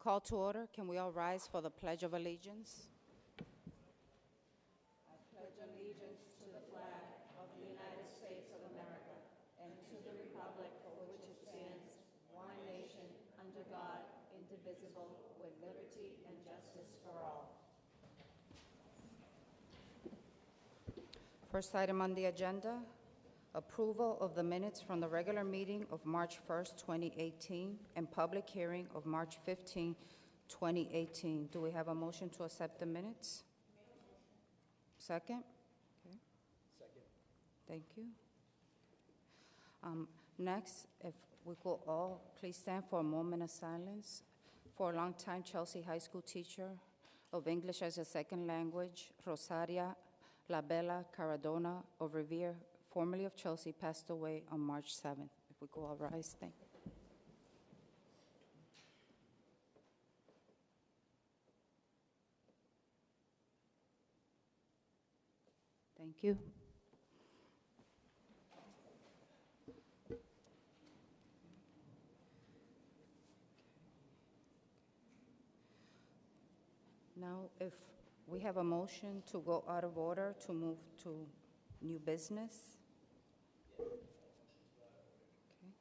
Call to order. Can we all rise for the Pledge of Allegiance? First item on the agenda, approval of the minutes from the regular meeting of March 1st, 2018, and public hearing of March 15, 2018. Do we have a motion to accept the minutes? Second? Okay. Second. Thank you. Next, if we could all please stand for a moment of silence for a longtime Chelsea High School teacher of English as a second language, Rosaria La Bella Caradona of Revere, formerly of Chelsea, passed away on March 7th. If we go all rise, thank you. Thank you. Now, if we have a motion to go out of order to move to new business. Okay.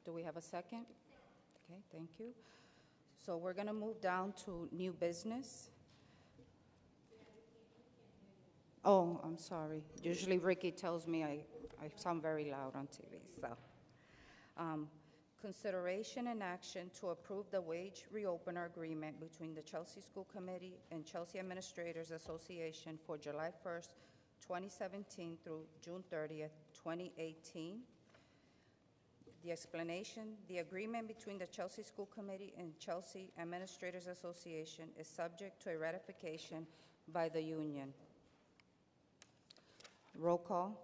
Do we have a second? Okay, thank you. So we're going to move down to new business. Oh, I'm sorry. Usually Ricky tells me I sound very loud on TV, so. Consideration and action to approve the wage reopener agreement between the Chelsea School Committee and Chelsea Administrators Association for July 1st, 2017 through June 30th, 2018. The explanation, the agreement between the Chelsea School Committee and Chelsea Administrators Association is subject to a ratification by the union. Roll call.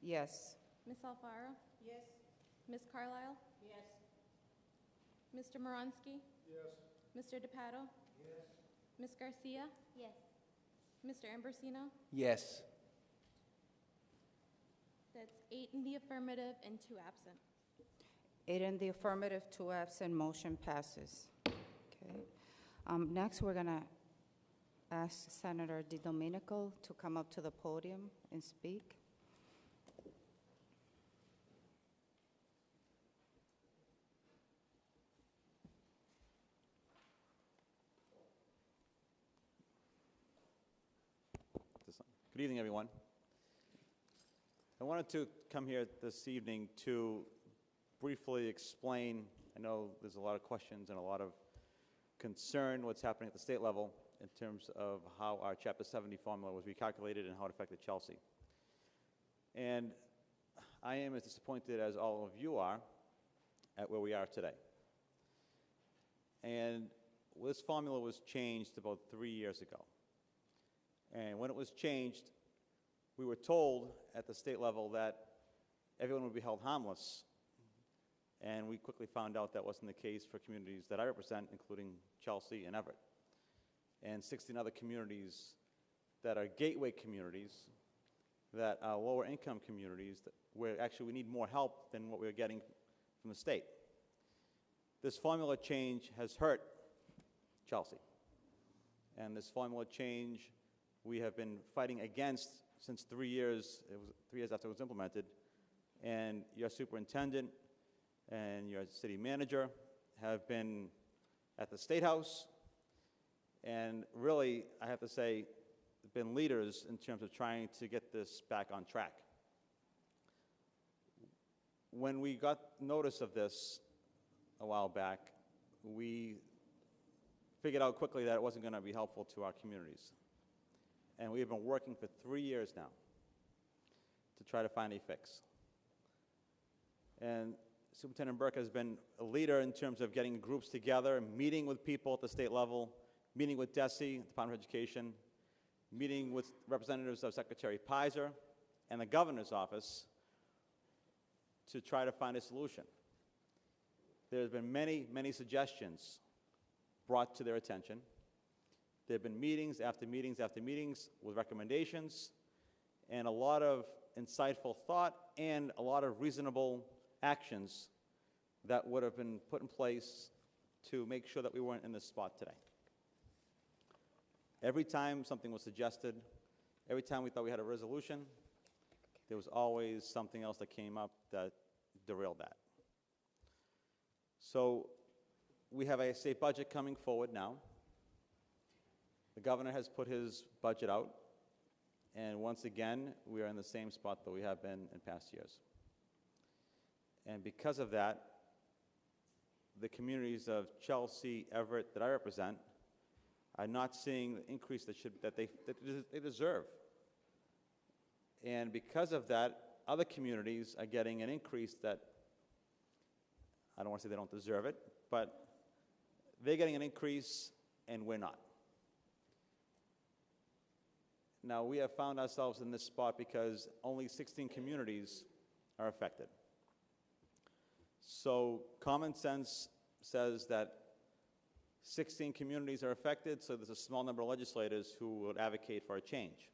Yes. Ms. Alfaro? Yes. Ms. Carlisle? Yes. Mr. Moronsky? Yes. Mr. DePato? Yes. Ms. Garcia? Yes. Mr. Ambrosino? Yes. That's 8 in the affirmative and 2 absent. 8 in the affirmative, 2 absent, motion passes. Okay. Next, we're going to ask Senator DiDomenico to come up to the podium and speak. Good evening, everyone. I wanted to come here this evening to briefly explain, I know there's a lot of questions and a lot of concern what's happening at the state level in terms of how our Chapter 70 formula was recalculated and how it affected Chelsea. And I am as disappointed as all of you are at where we are today. And this formula was changed about 3 years ago. And when it was changed, we were told at the state level that everyone would be held harmless. And we quickly found out that wasn't the case for communities that I represent, including Chelsea and Everett, and 16 other communities that are gateway communities, that are lower income communities, where actually we need more help than what we're getting from the state. This formula change has hurt Chelsea. And this formula change we have been fighting against since 3 years. It was 3 years after it was implemented. And your superintendent and your city manager have been at the State House, and really, I have to say, been leaders in terms of trying to get this back on track. When we got notice of this a while back, we figured out quickly that it wasn't going to be helpful to our communities. And we have been working for 3 years now to try to find a fix. And Superintendent Burke has been a leader in terms of getting groups together, meeting with people at the state level, meeting with DESE, Department of Education, meeting with representatives of Secretary Pizer and the governor's office to try to find a solution. There's been many, many suggestions brought to their attention. There have been meetings after meetings after meetings with recommendations and a lot of insightful thought and a lot of reasonable actions that would have been put in place to make sure that we weren't in this spot today. Every time something was suggested, every time we thought we had a resolution, there was always something else that came up that derailed that. So we have a state budget coming forward now. The governor has put his budget out, and once again, we are in the same spot that we have been in past years. And because of that, the communities of Chelsea, Everett, that I represent, are not seeing the increase that they deserve. And because of that, other communities are getting an increase that, I don't want to say they don't deserve it, but they're getting an increase and we're not. Now, we have found ourselves in this spot because only 16 communities are affected. So common sense says that 16 communities are affected, so there's a small number of legislators who would advocate for a change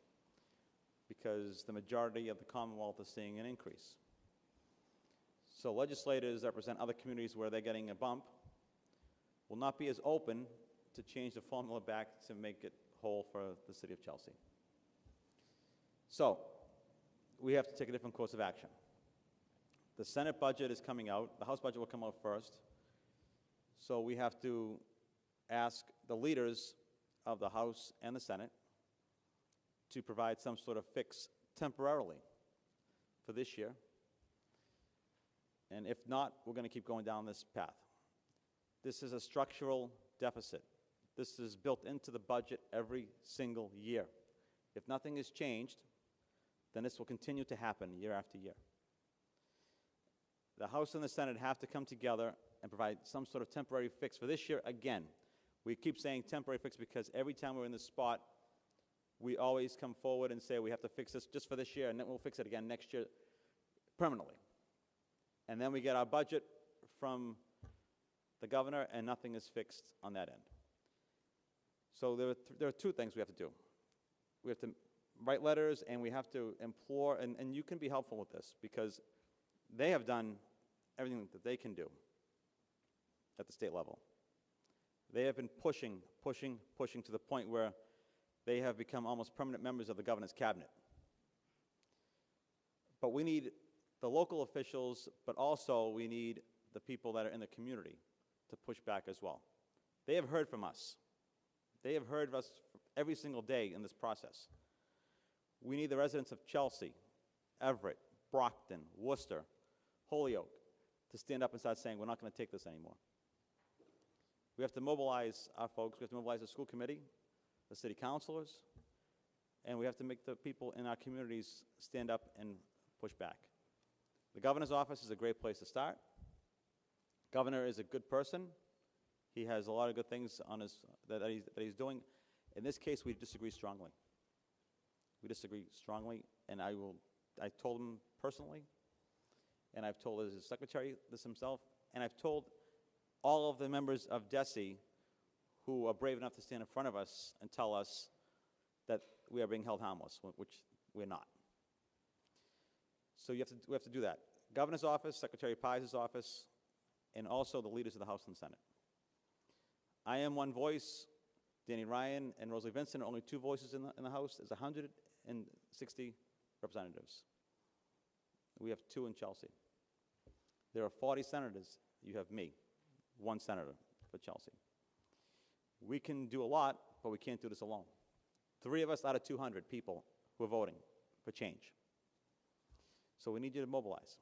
because the majority of the Commonwealth is seeing an increase. So legislators that represent other communities where they're getting a bump will not be as open to change the formula back to make it whole for the city of Chelsea. So we have to take a different course of action. The Senate budget is coming out. The House budget will come out first. So we have to ask the leaders of the House and the Senate to provide some sort of fix temporarily for this year. And if not, we're going to keep going down this path. This is a structural deficit. This is built into the budget every single year. If nothing is changed, then this will continue to happen year after year. The House and the Senate have to come together and provide some sort of temporary fix for this year again. We keep saying temporary fix because every time we're in this spot, we always come forward and say we have to fix this just for this year, and then we'll fix it again next year permanently. And then we get our budget from the governor, and nothing is fixed on that end. So there are two things we have to do. We have to write letters, and we have to implore, and you can be helpful with this, because they have done everything that they can do at the state level. They have been pushing to the point where they have become almost permanent members of the governor's cabinet. But we need the local officials, but also we need the people that are in the community to push back as well. They have heard from us. They have heard of us every single day in this process. We need the residents of Chelsea, Everett, Brockton, Worcester, Holyoke to stand up and start saying, we're not going to take this anymore. We have to mobilize our folks. We have to mobilize the school committee, the city councilors, and we have to make the people in our communities stand up and push back. The governor's office is a great place to start. Governor is a good person. He has a lot of good things on that he's doing. In this case, we disagree strongly. We disagree strongly, and I told him personally, and I've told his secretary this himself, and I've told all of the members of DESE who are brave enough to stand in front of us and tell us that we are being held harmless, which we're not. So we have to do that. Governor's office, Secretary Pies' office, and also the leaders of the House and Senate. I am one voice. Danny Ryan and Rosalie Vincent are only two voices in the House. There's 160 representatives. We have 2 in Chelsea. There are 40 senators. You have me, 1 senator for Chelsea. We can do a lot, but we can't do this alone. 3 of us out of 200 people who are voting for change. So we need you to mobilize.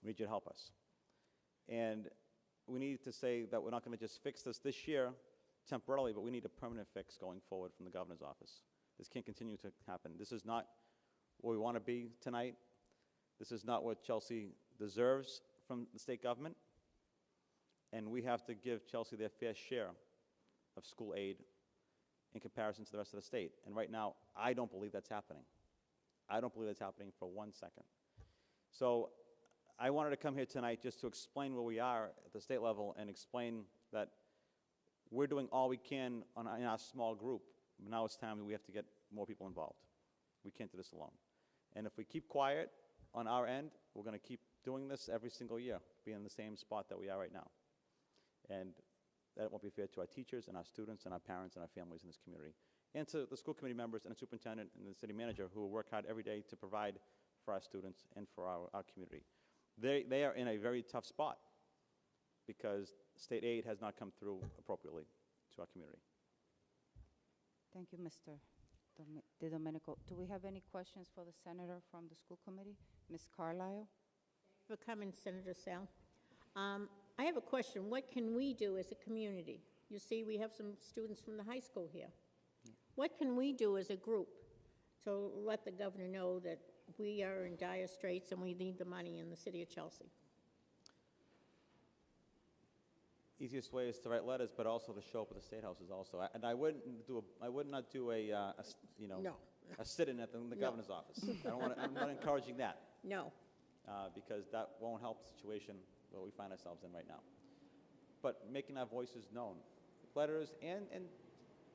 We need you to help us. And we need to say that we're not going to just fix this year temporarily, but we need a permanent fix going forward from the governor's office. This can't continue to happen. This is not where we want to be tonight. This is not what Chelsea deserves from the state government. And we have to give Chelsea their fair share of school aid in comparison to the rest of the state. And right now, I don't believe that's happening. I don't believe that's happening for 1 second. So I wanted to come here tonight just to explain where we are at the state level and explain that we're doing all we can in our small group. But now it's time that we have to get more people involved. We can't do this alone. And if we keep quiet on our end, we're going to keep doing this every single year, being in the same spot that we are right now. And that won't be fair to our teachers and our students and our parents and our families in this community. And to the school committee members and the superintendent and the city manager who work hard every day to provide for our students and for our community. They are in a very tough spot because state aid has not come through appropriately to our community. Thank you, Mr. De Domenico. Do we have any questions for the senator from the school committee? Ms. Carlisle? For coming, Senator Sal. I have a question. What can we do as a community? You see, we have some students from the high school here. What can we do as a group to let the governor know that we are in dire straits and we need the money in the city of Chelsea? Easiest way is to write letters, but also to show up at the State Houses also. And I would not do No. a sit-in at the No. governor's office. I'm not encouraging that. No. Because that won't help the situation where we find ourselves in right now. But making our voices known, letters and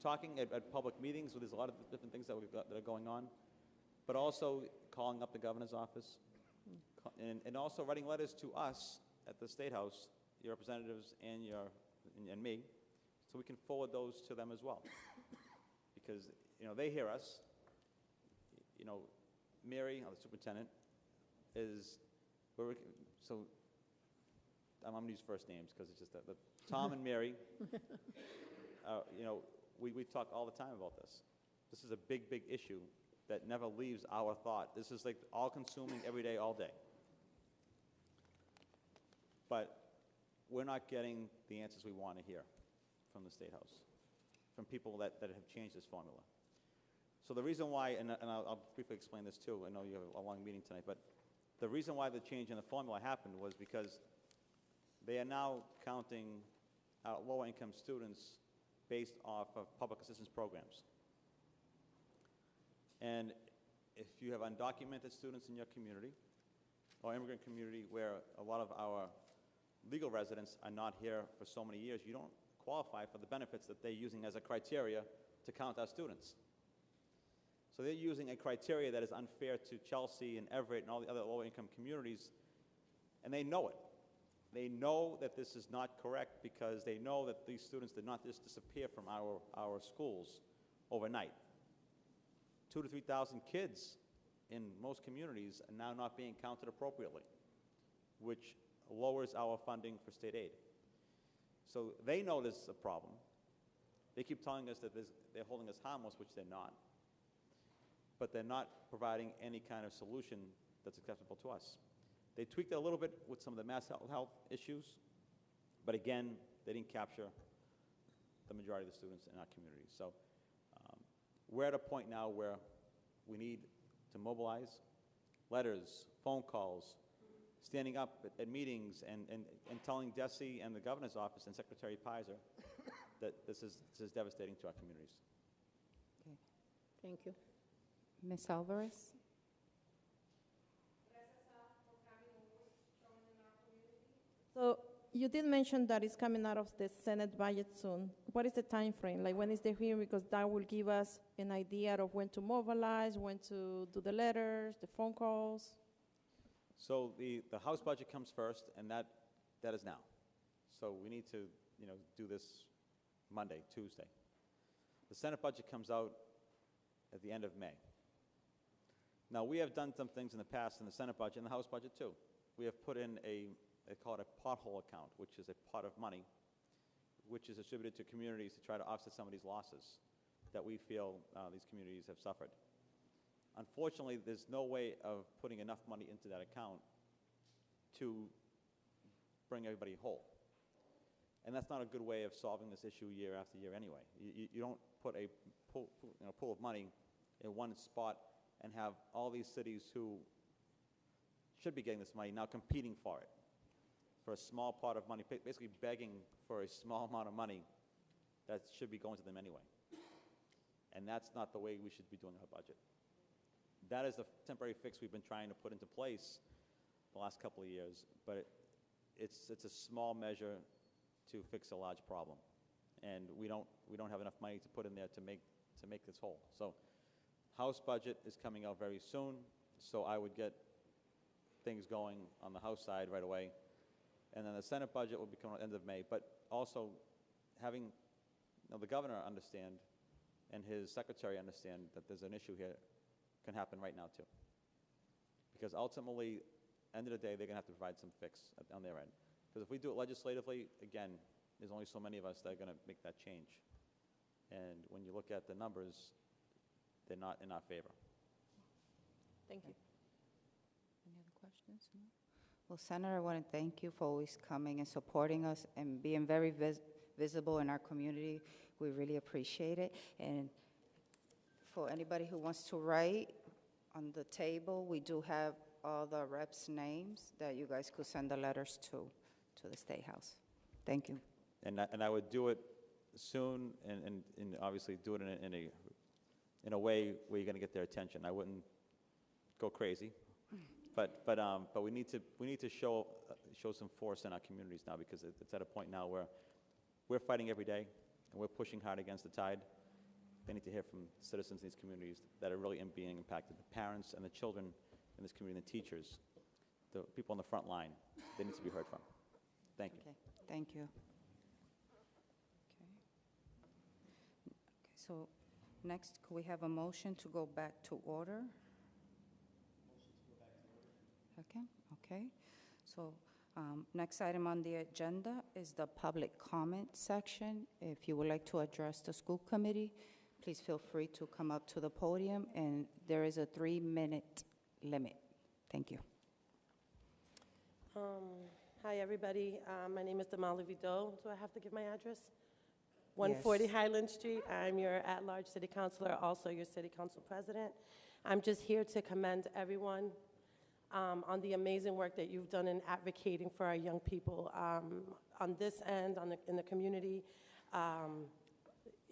talking at public meetings where there's a lot of different things that that are going on, but also calling up the governor's office, and also writing letters to us at the State House, your representatives and me, so we can forward those to them as well. Because they hear us. Mary, the superintendent, so I'm going to use first names because it's just that Tom and Mary, we talk all the time about this. This is a big, big issue that never leaves our thought. This is like all-consuming every day, all day. But we're not getting the answers we want to hear from the State House, from people that have changed this formula. So the reason why, and I'll briefly explain this too, I know you have a long meeting tonight, but the reason why the change in the formula happened was because they are now counting lower-income students based off of public assistance programs. And if you have undocumented students in your community or immigrant community where a lot of our legal residents are not here for so many years, you don't qualify for the benefits that they're using as a criteria to count our students. So they're using a criteria that is unfair to Chelsea and Everett and all the other low-income communities, and they know it. They know that this is not correct because they know that these students did not just disappear from our schools overnight. 2,000 to 3,000 kids in most communities are now not being counted appropriately, which lowers our funding for state aid. So they know this is a problem. They keep telling us that they're holding us harmless, which they're not. But they're not providing any kind of solution that's acceptable to us. They tweaked it a little bit with some of the mass health issues, but again, they didn't capture the majority of the students in our community. So we're at a point now where we need to mobilize letters, phone calls, standing up at meetings and telling DESE and the governor's office and Secretary Pizer that this is devastating to our communities. Okay. Thank you. Ms. Alvarez? So you did mention that it's coming out of the Senate budget soon. What is the time frame? Like when is the hearing? Because that will give us an idea of when to mobilize, when to do the letters, the phone calls. So the House budget comes first, and that is now. So we need to do this Monday, Tuesday. The Senate budget comes out at the end of May. Now, we have done some things in the past in the Senate budget and the House budget too. We have put in they call it a pothole account, which is a pot of money, which is distributed to communities to try to offset some of these losses that we feel these communities have suffered. Unfortunately, there's no way of putting enough money into that account to bring everybody whole. And that's not a good way of solving this issue year after year anyway. You don't put a pool of money in one spot and have all these cities who should be getting this money now competing for it, for a small pot of money, basically begging for a small amount of money that should be going to them anyway. And that's not the way we should be doing our budget. That is the temporary fix we've been trying to put into place the last couple of years, but it's a small measure to fix a large problem, and we don't have enough money to put in there to make this whole. So, House budget is coming out very soon, so I would get things going on the House side right away. And then the Senate budget will become at the end of May, but also having the governor understand and his secretary understand that there's an issue here can happen right now too. Because ultimately, end of the day, they're going to have to provide some fix on their end. Because if we do it legislatively, again, there's only so many of us that are going to make that change. And when you look at the numbers, they're not in our favor. Thank you. Any other questions? No? Well, Senator, I want to thank you for always coming and supporting us and being very visible in our community. We really appreciate it. And for anybody who wants to write, on the table, we do have all the reps' names that you guys could send the letters to the State House. Thank you. And I would do it soon and obviously do it in a way where you're going to get their attention. I wouldn't go crazy. But we need to show some force in our communities now, because it's at a point now where we're fighting every day and we're pushing hard against the tide. They need to hear from citizens in these communities that are really being impacted, the parents and the children in this community, the teachers, the people on the front line. They need to be heard from. Thank you. Okay, thank you. Okay, so next, could we have a motion to go back to order? Okay. So next item on the agenda is the public comment section. If you would like to address the school committee, please feel free to come up to the podium, and there is a 3-minute limit. Thank you. Hi, everybody. My name is Damali Vido. Do I have to give my address? 140 Yes. Highland Street. I'm your at-large city councilor, also your city council president. I'm just here to commend everyone on the amazing work that you've done in advocating for our young people. On this end, in the community,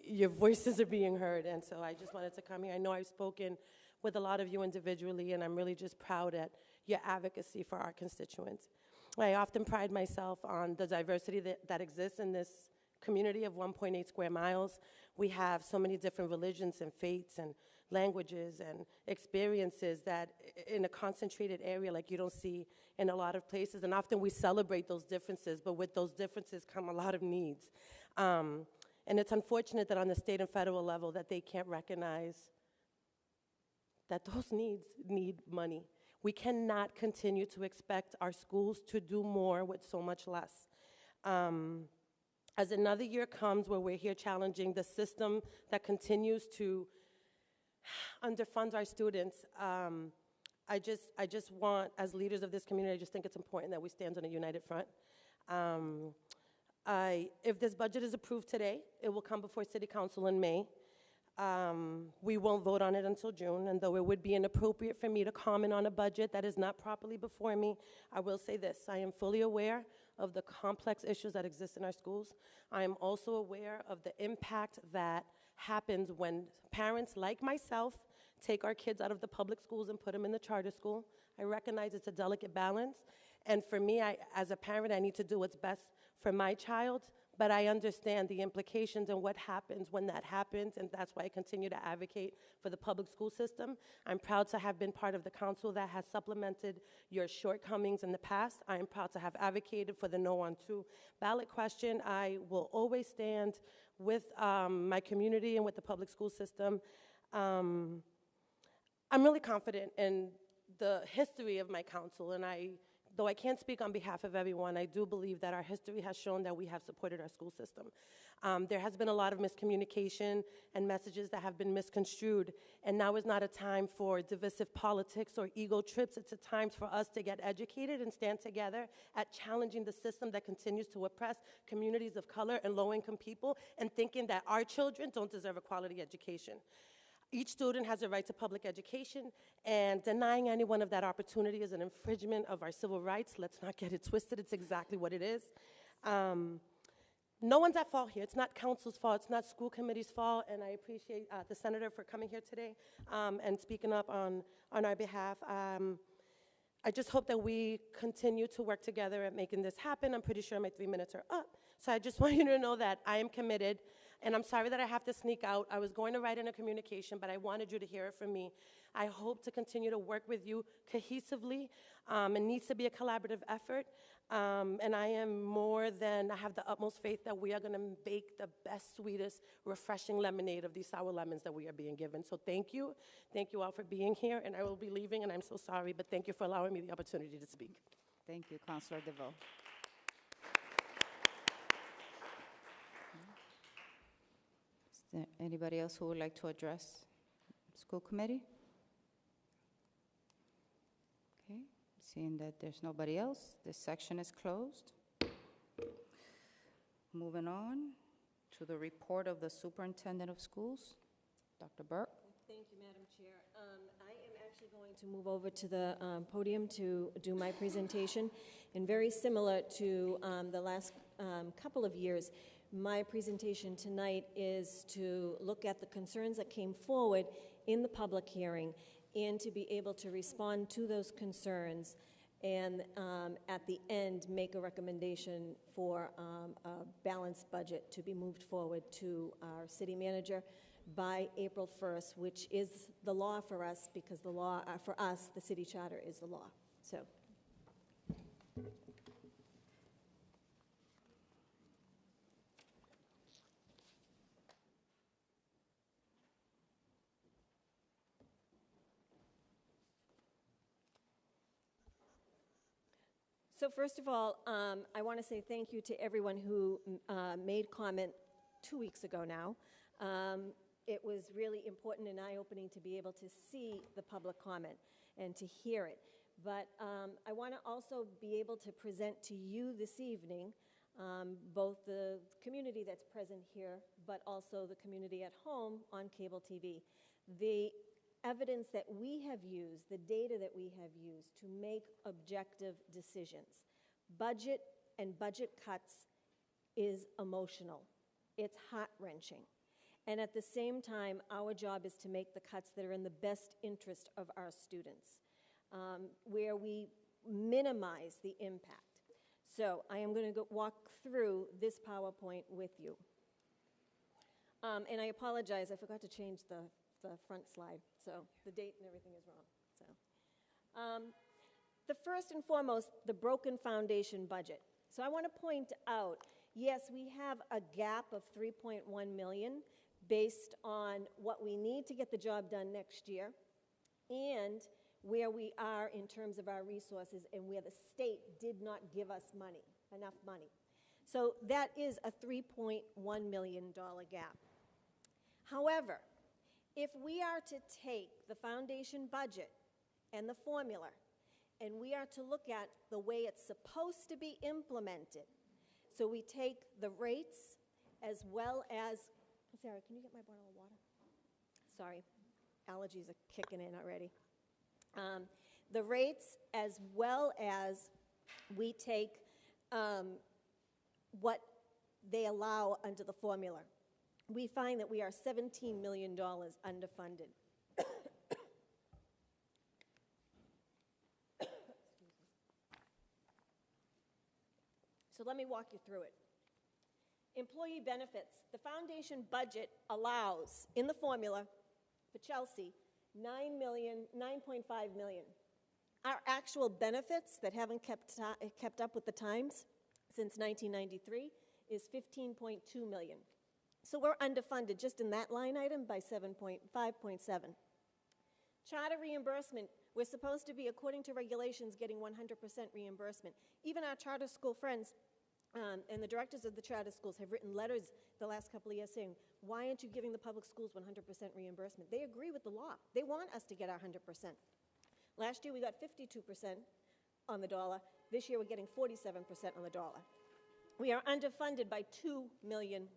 your voices are being heard, and so I just wanted to come here. I know I've spoken with a lot of you individually, and I'm really just proud at your advocacy for our constituents. I often pride myself on the diversity that exists in this community of 1.8 square miles. We have so many different religions and faiths and languages and experiences that in a concentrated area like you don't see in a lot of places, and often we celebrate those differences, but with those differences come a lot of needs. And it's unfortunate that on the state and federal level that they can't recognize that those needs need money. We cannot continue to expect our schools to do more with so much less. As another year comes where we're here challenging the system that continues to underfund our students, I just want, as leaders of this community, I just think it's important that we stand on a united front. If this budget is approved today, it will come before City Council in May. We won't vote on it until June, and though it would be inappropriate for me to comment on a budget that is not properly before me, I will say this: I am fully aware of the complex issues that exist in our schools. I am also aware of the impact that happens when parents like myself take our kids out of the public schools and put them in the charter school. I recognize it's a delicate balance, and for me, as a parent, I need to do what's best for my child, but I understand the implications and what happens when that happens, and that's why I continue to advocate for the public school system. I'm proud to have been part of the council that has supplemented your shortcomings in the past. I am proud to have advocated for the No on 2 ballot question. I will always stand with my community and with the public school system. I'm really confident in the history of my council, and though I can't speak on behalf of everyone, I do believe that our history has shown that we have supported our school system. There has been a lot of miscommunication and messages that have been misconstrued, and now is not a time for divisive politics or ego trips. It's a time for us to get educated and stand together at challenging the system that continues to oppress communities of color and low-income people, and thinking that our children don't deserve a quality education. Each student has a right to public education, and denying anyone of that opportunity is an infringement of our civil rights. Let's not get it twisted. It's exactly what it is. No one's at fault here. It's not council's fault. It's not school committee's fault, and I appreciate the senator for coming here today and speaking up on our behalf. I just hope that we continue to work together at making this happen. I'm pretty sure my 3 minutes are up, so I just want you to know that I am committed, And I'm sorry that I have to sneak out. I was going to write in a communication, but I wanted you to hear it from me. I hope to continue to work with you cohesively. It needs to be a collaborative effort. And I have the utmost faith that we are going to bake the best, sweetest, refreshing lemonade of these sour lemons that we are being given. So thank you. Thank you all for being here. And I will be leaving, and I'm so sorry, but thank you for allowing me the opportunity to speak. Thank you, Councilor DeVoe. Is there anybody else who would like to address school committee? Okay, seeing that there's nobody else, this section is closed. Moving on to the report of the superintendent of schools, Dr. Burke. Thank you, Madam Chair. I am actually going to move over to the podium to do my presentation. And very similar to the last couple of years, my presentation tonight is to look at the concerns that came forward in the public hearing and to be able to respond to those concerns and at the end make a recommendation for a balanced budget to be moved forward to our city manager by April 1st, which is the law for us, because the law, for us, the city charter is the law. So, first of all, I want to say thank you to everyone who made comment 2 weeks ago now. It was really important and eye-opening to be able to see the public comment and to hear it. But I want to also be able to present to you this evening, both the community that's present here, but also the community at home on cable TV, the evidence that we have used, the data that we have used to make objective decisions. Budget and budget cuts is emotional. It's heart-wrenching. And at the same time, our job is to make the cuts that are in the best interest of our students, where we minimize the impact. So I am going to walk through this PowerPoint with you. And I apologize, I forgot to change the front slide, so the date and everything is wrong. So, the first and foremost, the broken foundation budget. So I want to point out, yes, we have a gap of $3.1 million based on what we need to get the job done next year and where we are in terms of our resources and where the state did not give us enough money. So that is a $3.1 million gap. However, if we are to take the foundation budget and the formula and we are to look at the way it's supposed to be implemented, so we take the rates as well as, Sarah, can you get my bottle of water? Sorry, allergies are kicking in already. The rates as well as we take what they allow under the formula. We find that we are $17 million underfunded. So let me walk you through it. Employee benefits. The foundation budget allows, in the formula for Chelsea, $9.5 million. Our actual benefits that haven't kept up with the times since 1993 is $15.2 million. So we're underfunded just in that line item by 5.7. Charter reimbursement, we're supposed to be, according to regulations, getting 100% reimbursement. Even our charter school friends and the directors of the charter schools have written letters the last couple of years saying, why aren't you giving the public schools 100% reimbursement? They agree with the law. They want us to get our 100%. Last year we got 52% on the dollar. This year we're getting 47% on the dollar. We are underfunded by $2 million.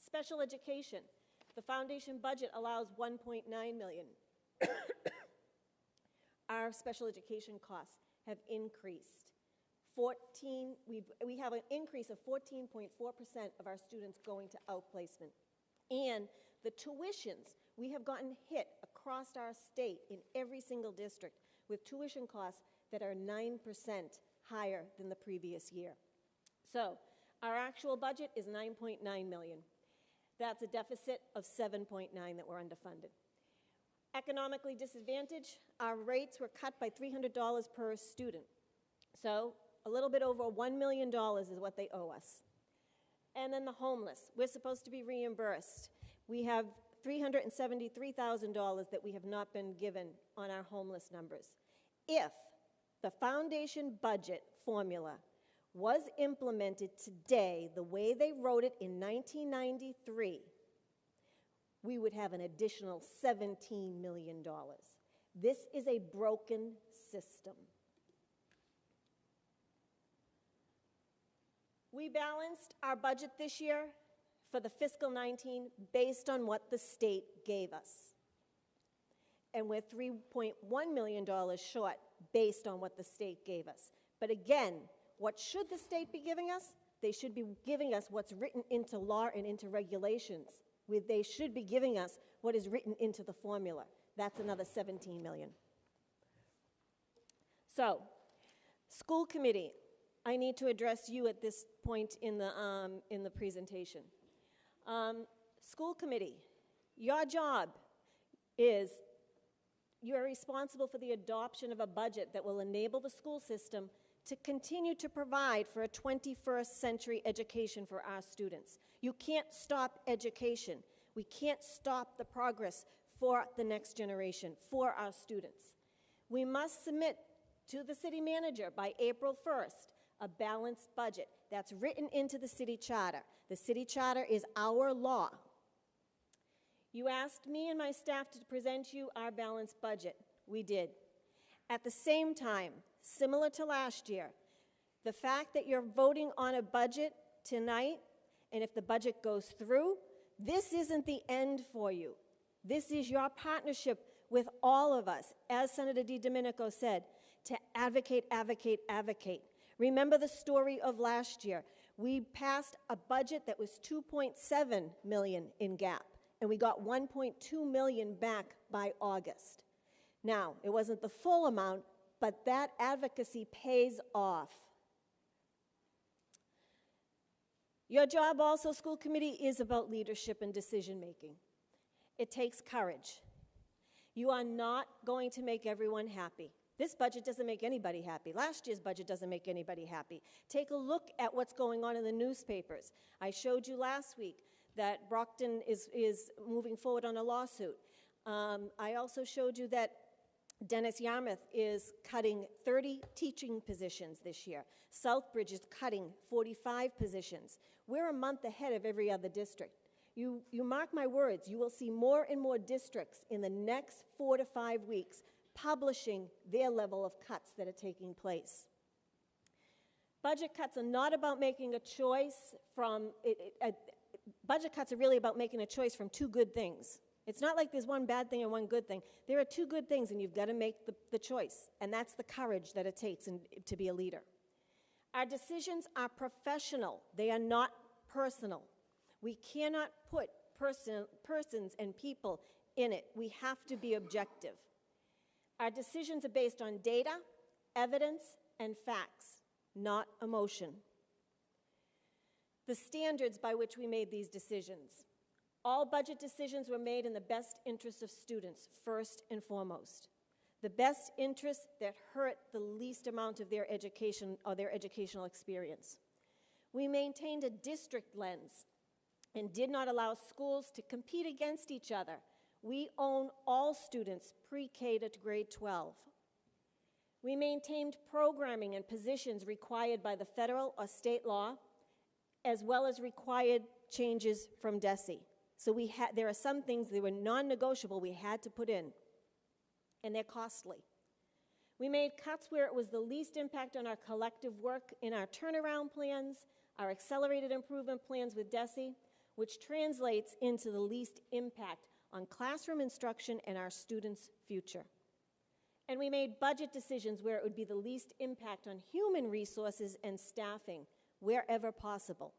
Special education. The foundation budget allows $1.9 million. Our special education costs have increased. We have an increase of 14.4% of our students going to outplacement. And the tuitions, we have gotten hit across our state in every single district with tuition costs that are 9% higher than the previous year. So our actual budget is $9.9 million. That's a deficit of 7.9 that we're underfunded. Economically disadvantaged, our rates were cut by $300 per student. So a little bit over $1 million is what they owe us. And then the homeless, we're supposed to be reimbursed. We have $373,000 that we have not been given on our homeless numbers. If the foundation budget formula was implemented today the way they wrote it in 1993, we would have an additional $17 million. This is a broken system. We balanced our budget this year for the fiscal 19 based on what the state gave us. And we're $3.1 million short based on what the state gave us. But again, what should the state be giving us? They should be giving us what's written into law and into regulations. They should be giving us what is written into the formula. That's another $17 million. So, school committee, I need to address you at this point in the presentation. School committee, your job is you're responsible for the adoption of a budget that will enable the school system to continue to provide for a 21st century education for our students. You can't stop education. We can't stop the progress for the next generation, for our students. We must submit to the city manager by April 1st a balanced budget that's written into the city charter. The city charter is our law. You asked me and my staff to present you our balanced budget. We did. At the same time, similar to last year, the fact that you're voting on a budget tonight, and if the budget goes through, this isn't the end for you. This is your partnership with all of us, as Senator DiDomenico said, to advocate, advocate, advocate. Remember the story of last year. We passed a budget that was $2.7 million in gap, and we got $1.2 million back by August. Now, it wasn't the full amount, but that advocacy pays off. Your job also, school committee, is about leadership and decision making. It takes courage. You are not going to make everyone happy. This budget doesn't make anybody happy. Last year's budget doesn't make anybody happy. Take a look at what's going on in the newspapers. I showed you last week that Brockton is moving forward on a lawsuit. I also showed you that Dennis Yarmouth is cutting 30 teaching positions this year. Southbridge is cutting 45 positions. We're a month ahead of every other district. You mark my words, you will see more and more districts in the next 4 to 5 weeks publishing their level of cuts that are taking place. Budget cuts are not about making a choice from, budget cuts are really about making a choice from two good things. It's not like there's one bad thing and one good thing. There are two good things, and you've got to make the choice, and that's the courage that it takes to be a leader. Our decisions are professional. They are not personal. We cannot put persons and people in it. We have to be objective. Our decisions are based on data, evidence, and facts, not emotion. The standards by which we made these decisions. All budget decisions were made in the best interest of students, first and foremost. The best interests that hurt the least amount of their education or their educational experience. We maintained a district lens and did not allow schools to compete against each other. We own all students pre-K to grade 12. We maintained programming and positions required by the federal or state law, as well as required changes from DESE. So there are some things that were non-negotiable we had to put in, and they're costly. We made cuts where it was the least impact on our collective work in our turnaround plans, our accelerated improvement plans with DESE, which translates into the least impact on classroom instruction and our students' future. And we made budget decisions where it would be the least impact on human resources and staffing, wherever possible.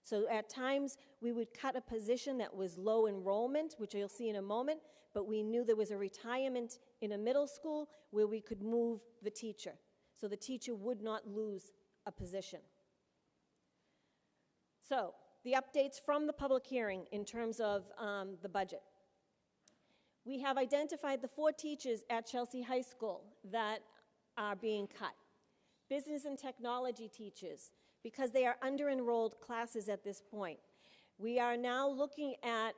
So at times, we would cut a position that was low enrollment, which you'll see in a moment, but we knew there was a retirement in a middle school where we could move the teacher, so the teacher would not lose a position. So the updates from the public hearing in terms of the budget. We have identified the 4 teachers at Chelsea High School that are being cut. Business and technology teachers, because they are under-enrolled classes at this point. We are now looking at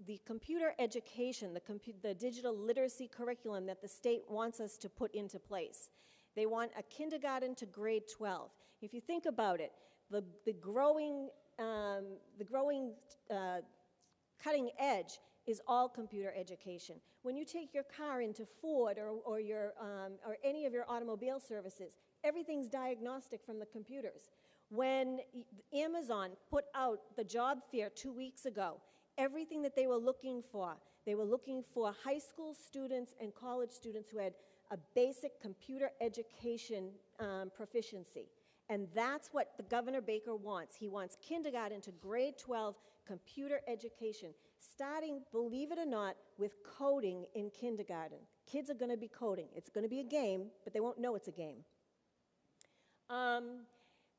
the computer education, the digital literacy curriculum that the state wants us to put into place. They want a kindergarten to grade 12. If you think about it, the growing cutting edge is all computer education. When you take your car into Ford or any of your automobile services, everything's diagnostic from the computers. When Amazon put out the job fair 2 weeks ago, everything that they were looking for high school students and college students who had a basic computer education proficiency. And that's what the Governor Baker wants. He wants kindergarten to grade 12 computer education, starting, believe it or not, with coding in kindergarten. Kids are going to be coding. It's going to be a game, but they won't know it's a game.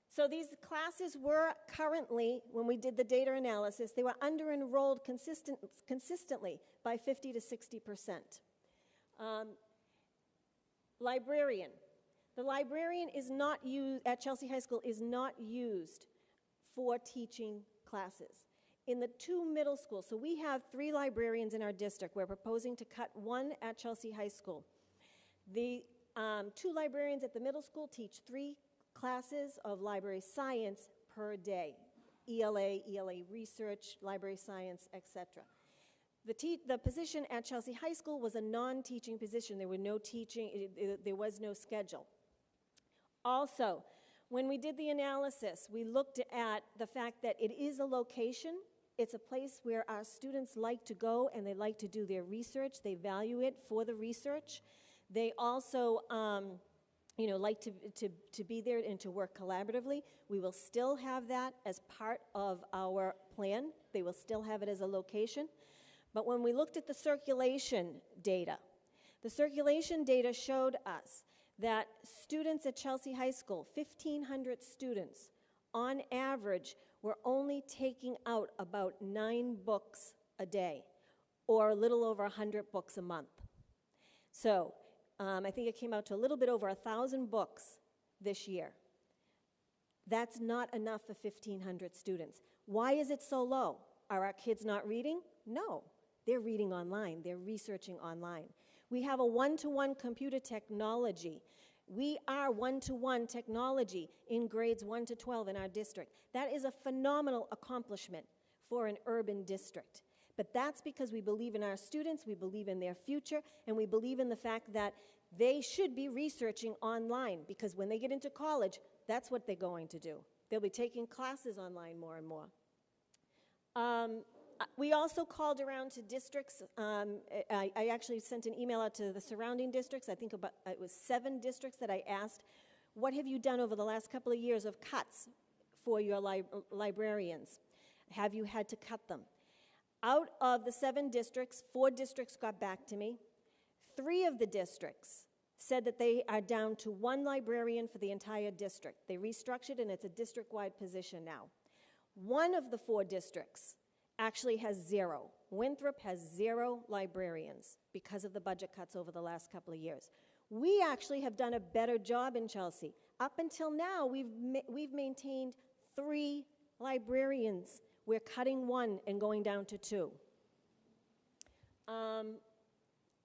So these classes were currently, when we did the data analysis, they were under-enrolled consistently by 50 to 60%. Librarian. The librarian is not used, at Chelsea High School, is not used for teaching classes. In the 2 middle schools, so we have 3 librarians in our district. We're proposing to cut 1 at Chelsea High School. The 2 librarians at the middle school teach 3 classes of library science per day. ELA research, library science, etc. The position at Chelsea High School was a non-teaching position. There were no teaching, there was no schedule. Also, when we did the analysis, we looked at the fact that it is a location. It's a place where our students like to go and they like to do their research. They value it for the research. They also like to be there and to work collaboratively. We will still have that as part of our plan. They will still have it as a location. But when we looked at the circulation data showed us that students at Chelsea High School, 1,500 students, on average, were only taking out about 9 books a day, or a little over 100 books a month. So I think it came out to a little bit over 1,000 books this year. That's not enough for 1,500 students. Why is it so low? Are our kids not reading? No. They're reading online. They're researching online. We have a one-to-one computer technology. We are one-to-one technology in grades 1 to 12 in our district. That is a phenomenal accomplishment for an urban district. But that's because we believe in our students, we believe in their future, and we believe in the fact that they should be researching online, because when they get into college, that's what they're going to do. They'll be taking classes online more and more. We also called around to districts. I actually sent an email out to the surrounding districts. I think it was 7 districts that I asked, what have you done over the last couple of years of cuts for your librarians? Have you had to cut them? Out of the 7 districts, 4 districts got back to me. 3 of the districts said that they are down to 1 librarian for the entire district. They restructured, and it's a district-wide position now. 1 of the 4 districts actually has 0. Winthrop has 0 librarians because of the budget cuts over the last couple of years. We actually have done a better job in Chelsea. Up until now, we've maintained 3 librarians. We're cutting 1 and going down to 2.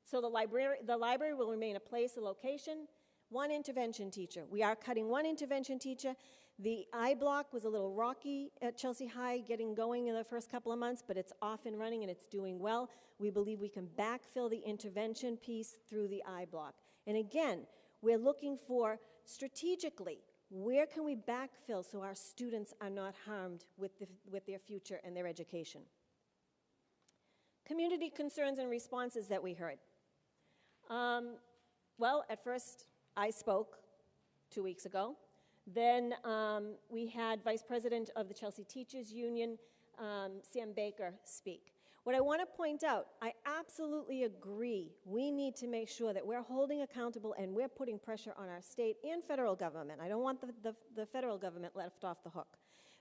So the library will remain a place, a location. 1 intervention teacher. We are cutting 1 intervention teacher. The I-block was a little rocky at Chelsea High getting going in the first couple of months, but it's off and running and it's doing well. We believe we can backfill the intervention piece through the I-block. And again, we're looking for strategically, where can we backfill so our students are not harmed with their future and their education? Community concerns and responses that we heard. Well, at first, I spoke 2 weeks ago. Then we had Vice President of the Chelsea Teachers Union, Sam Baker, speak. What I want to point out, I absolutely agree. We need to make sure that we're holding accountable and we're putting pressure on our state and federal government. I don't want the federal government left off the hook.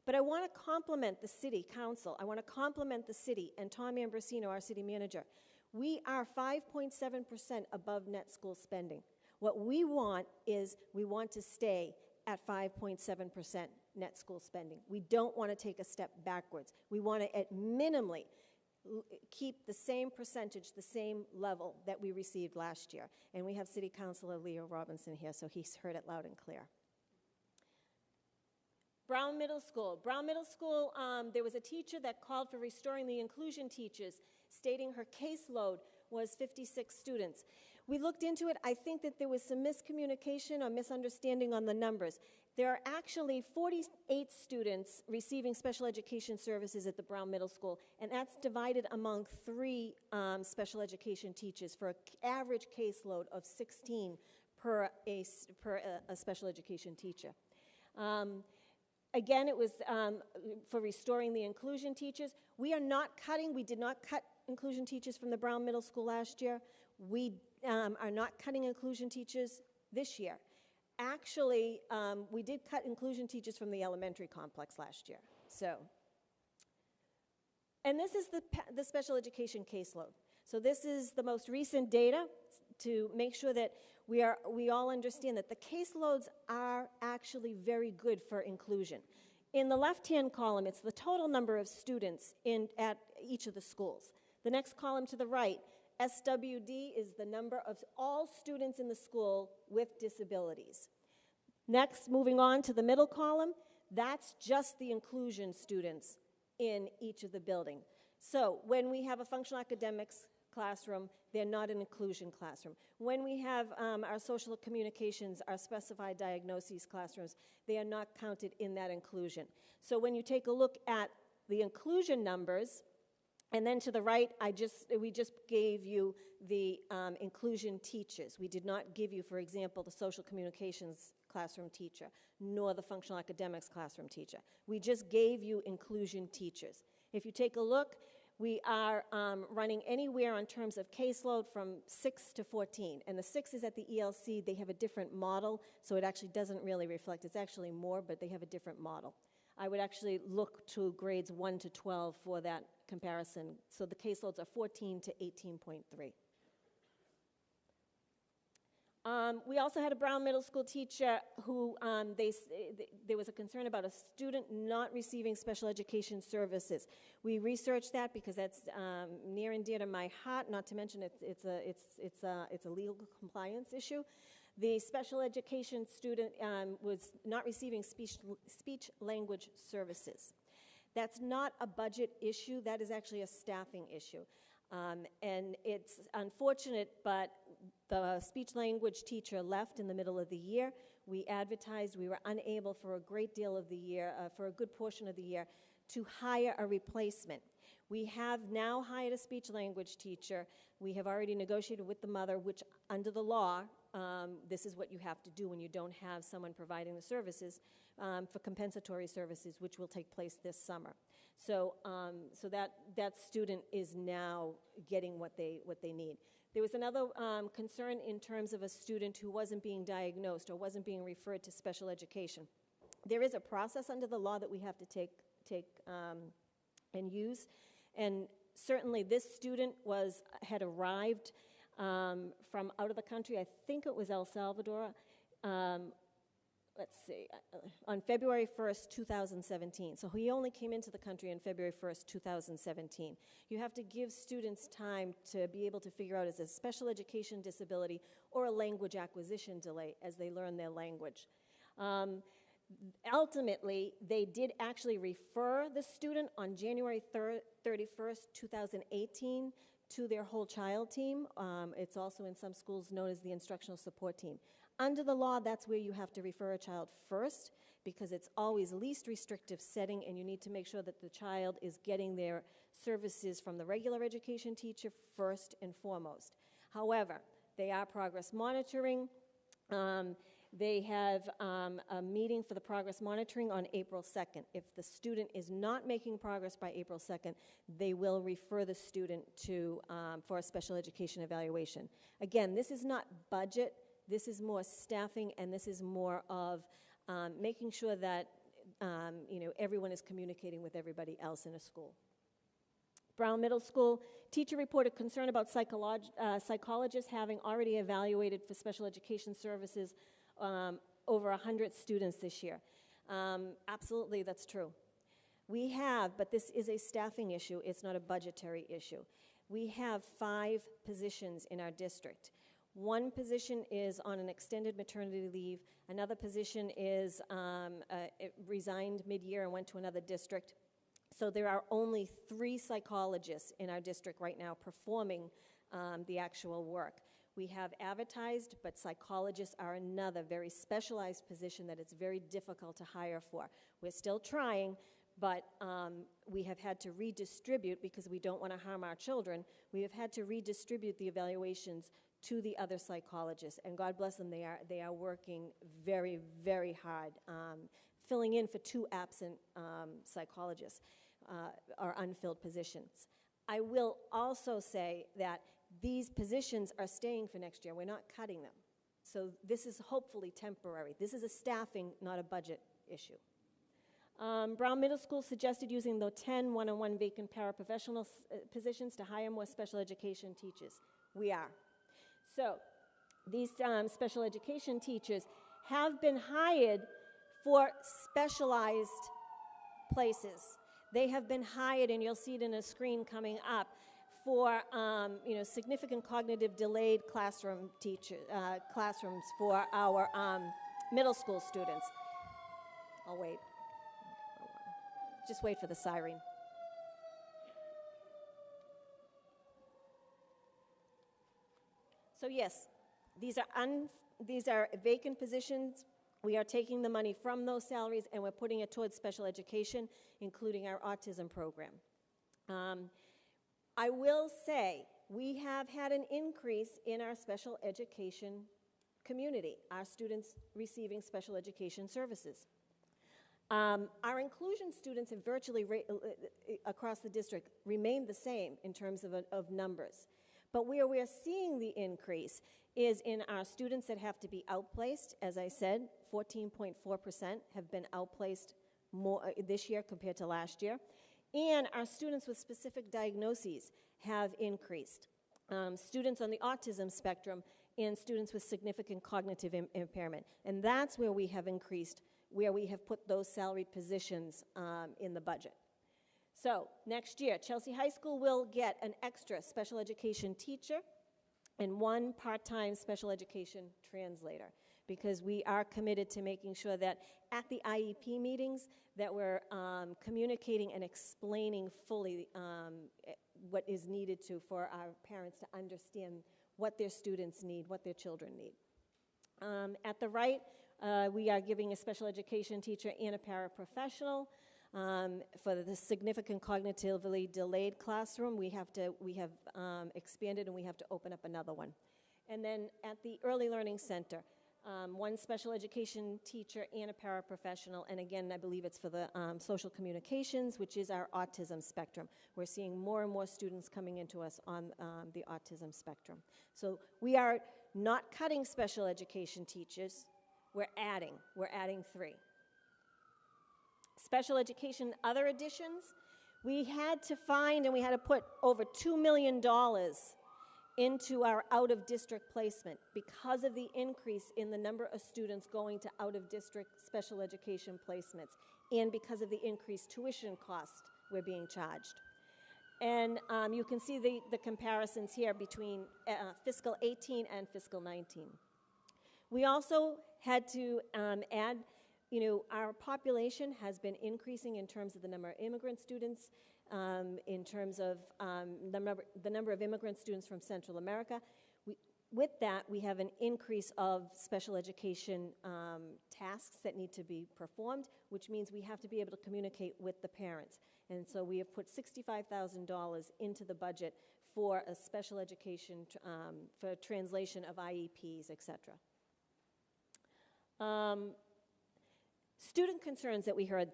But I want to compliment the city council. I want to compliment the city and Tom Ambrosino, our city manager. We are 5.7% above net school spending. What we want is we want to stay at 5.7% net school spending. We don't want to take a step backwards. We want to, at minimally, keep the same percentage, the same level that we received last year. And we have City Councilor Leo Robinson here, so he's heard it loud and clear. Brown Middle School. Brown Middle School, there was a teacher that called for restoring the inclusion teachers, stating her caseload was 56 students. We looked into it. I think that there was some miscommunication or misunderstanding on the numbers. There are actually 48 students receiving special education services at the Brown Middle School, and that's divided among 3 special education teachers for an average caseload of 16 per a special education teacher. Again, it was for restoring the inclusion teachers. We are not cutting, we did not cut inclusion teachers from the Brown Middle School last year. We are not cutting inclusion teachers this year. Actually, we did cut inclusion teachers from the elementary complex last year. So, and this is the special education caseload. So this is the most recent data to make sure that we all understand that the caseloads are actually very good for inclusion. In the left-hand column, it's the total number of students at each of the schools. The next column to the right, SWD, is the number of all students in the school with disabilities. Next, moving on to the middle column, that's just the inclusion students in each of the buildings. So when we have a functional academics classroom, they're not an inclusion classroom. When we have our social communications, our specified diagnoses classrooms, they are not counted in that inclusion. So when you take a look at the inclusion numbers, and then to the right, we just gave you the inclusion teachers. We did not give you, for example, the social communications classroom teacher, nor the functional academics classroom teacher. We just gave you inclusion teachers. If you take a look, we are running anywhere in terms of caseload from 6 to 14. And the 6 is at the ELC. They have a different model, so it actually doesn't really reflect. It's actually more, but they have a different model. I would actually look to grades 1 to 12 for that comparison. So the caseloads are 14 to 18.3. We also had a Brown Middle School teacher who there was a concern about a student not receiving special education services. We researched that because that's near and dear to my heart. Not to mention it's a legal compliance issue. The special education student was not receiving speech language services. That's not a budget issue. That is actually a staffing issue. And it's unfortunate, but the speech language teacher left in the middle of the year. We advertised. We were unable for a great deal of the year, for a good portion of the year, to hire a replacement. We have now hired a speech language teacher. We have already negotiated with the mother, which under the law, this is what you have to do when you don't have someone providing the services for compensatory services, which will take place this summer. So, that student is now getting what they need. There was another concern in terms of a student who wasn't being diagnosed or wasn't being referred to special education. There is a process under the law that we have to take and use, and certainly this student had arrived from out of the country. I think it was El Salvador. Let's see, on February 1st, 2017. So he only came into the country on February 1st, 2017. You have to give students time to be able to figure out is it a special education disability or a language acquisition delay as they learn their language. Ultimately, they did actually refer the student on January 31st, 2018 to their whole child team. It's also in some schools known as the instructional support team. Under the law, that's where you have to refer a child first because it's always least restrictive setting and you need to make sure that the child is getting their services from the regular education teacher first and foremost. However, they are progress monitoring. They have a meeting for the progress monitoring on April 2nd. If the student is not making progress by April 2nd, they will refer the student to for a special education evaluation. Again, this is not budget. This is more staffing, and this is more of making sure that everyone is communicating with everybody else in a school. Brown Middle School teacher reported concern about psychologists having already evaluated for special education services over 100 students this year. Absolutely, that's true. We have, but this is a staffing issue, it's not a budgetary issue. We have 5 positions in our district. One position is on an extended maternity leave. Another position is resigned mid-year and went to another district. So there are only 3 psychologists in our district right now performing the actual work. We have advertised, but psychologists are another very specialized position that it's very difficult to hire for. We're still trying, but we have had to redistribute, because we don't want to harm our children, we have had to redistribute the evaluations to the other psychologists, and God bless them, they are working very, very hard, filling in for 2 absent psychologists or unfilled positions. I will also say that these positions are staying for next year. We're not cutting them. So this is hopefully temporary. This is a staffing, not a budget issue. Brown Middle School suggested using the 10 one-on-one vacant paraprofessional positions to hire more special education teachers. We are. So these special education teachers have been hired for specialized places. They have been hired, and you'll see it in a screen coming up, for significant cognitive delayed classrooms for our middle school students. I'll wait. Hold on. Just wait for the siren. So yes, these are vacant positions. We are taking the money from those salaries and we're putting it towards special education, including our autism program. I will say we have had an increase in our special education community, our students receiving special education services. Our inclusion students have virtually across the district remained the same in terms of numbers. But where we're seeing the increase is in our students that have to be outplaced. As I said, 14.4% have been outplaced more this year compared to last year. And our students with specific diagnoses have increased. Students on the autism spectrum and students with significant cognitive impairment. And that's where we have increased, where we have put those salaried positions in the budget. So next year, Chelsea High School will get an extra special education teacher and 1 part-time special education translator, because we are committed to making sure that at the IEP meetings that we're communicating and explaining fully what is needed for our parents to understand what their students need, what their children need. At the right, we are giving a special education teacher and a paraprofessional. For the significant cognitively delayed classroom, we have expanded and we have to open up another one. And then at the Early Learning Center, 1 special education teacher and a paraprofessional, and again, I believe it's for the social communications, which is our autism spectrum. We're seeing more and more students coming into us on the autism spectrum. So we are not cutting special education teachers, we're adding 3. Special education, other additions, we had to find and we had to put over $2 million into our out-of-district placement because of the increase in the number of students going to out-of-district special education placements and because of the increased tuition cost we're being charged. And you can see the comparisons here between fiscal 18 and fiscal 19. We also had to add, our population has been increasing in terms of the number of immigrant students, in terms of the number of immigrant students from Central America. With that, we have an increase of special education tasks that need to be performed, which means we have to be able to communicate with the parents. And so we have put $65,000 into the budget for a special education, for translation of IEPs, et cetera. Student concerns that we heard.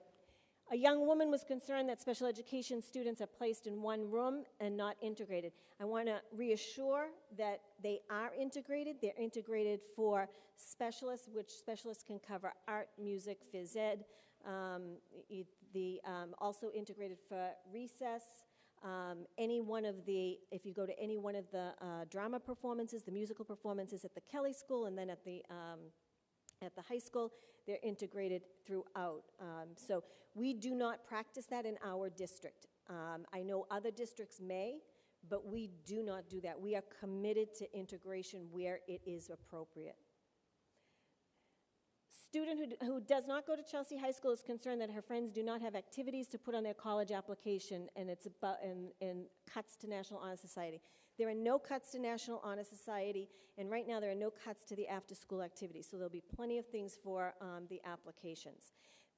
A young woman was concerned that special education students are placed in one room and not integrated. I want to reassure that they are integrated. They're integrated for specialists, which specialists can cover art, music, phys ed, Also integrated for recess. Any one of the, if you go to any one of the drama performances, the musical performances at the Kelly School and then at the high school, they're integrated throughout. So we do not practice that in our district. I know other districts may, but we do not do that. We are committed to integration where it is appropriate. Student who does not go to Chelsea High School is concerned that her friends do not have activities to put on their college application, and it's about and cuts to National Honor Society. There are no cuts to National Honor Society, and right now there are no cuts to the after-school activities, so there'll be plenty of things for the applications.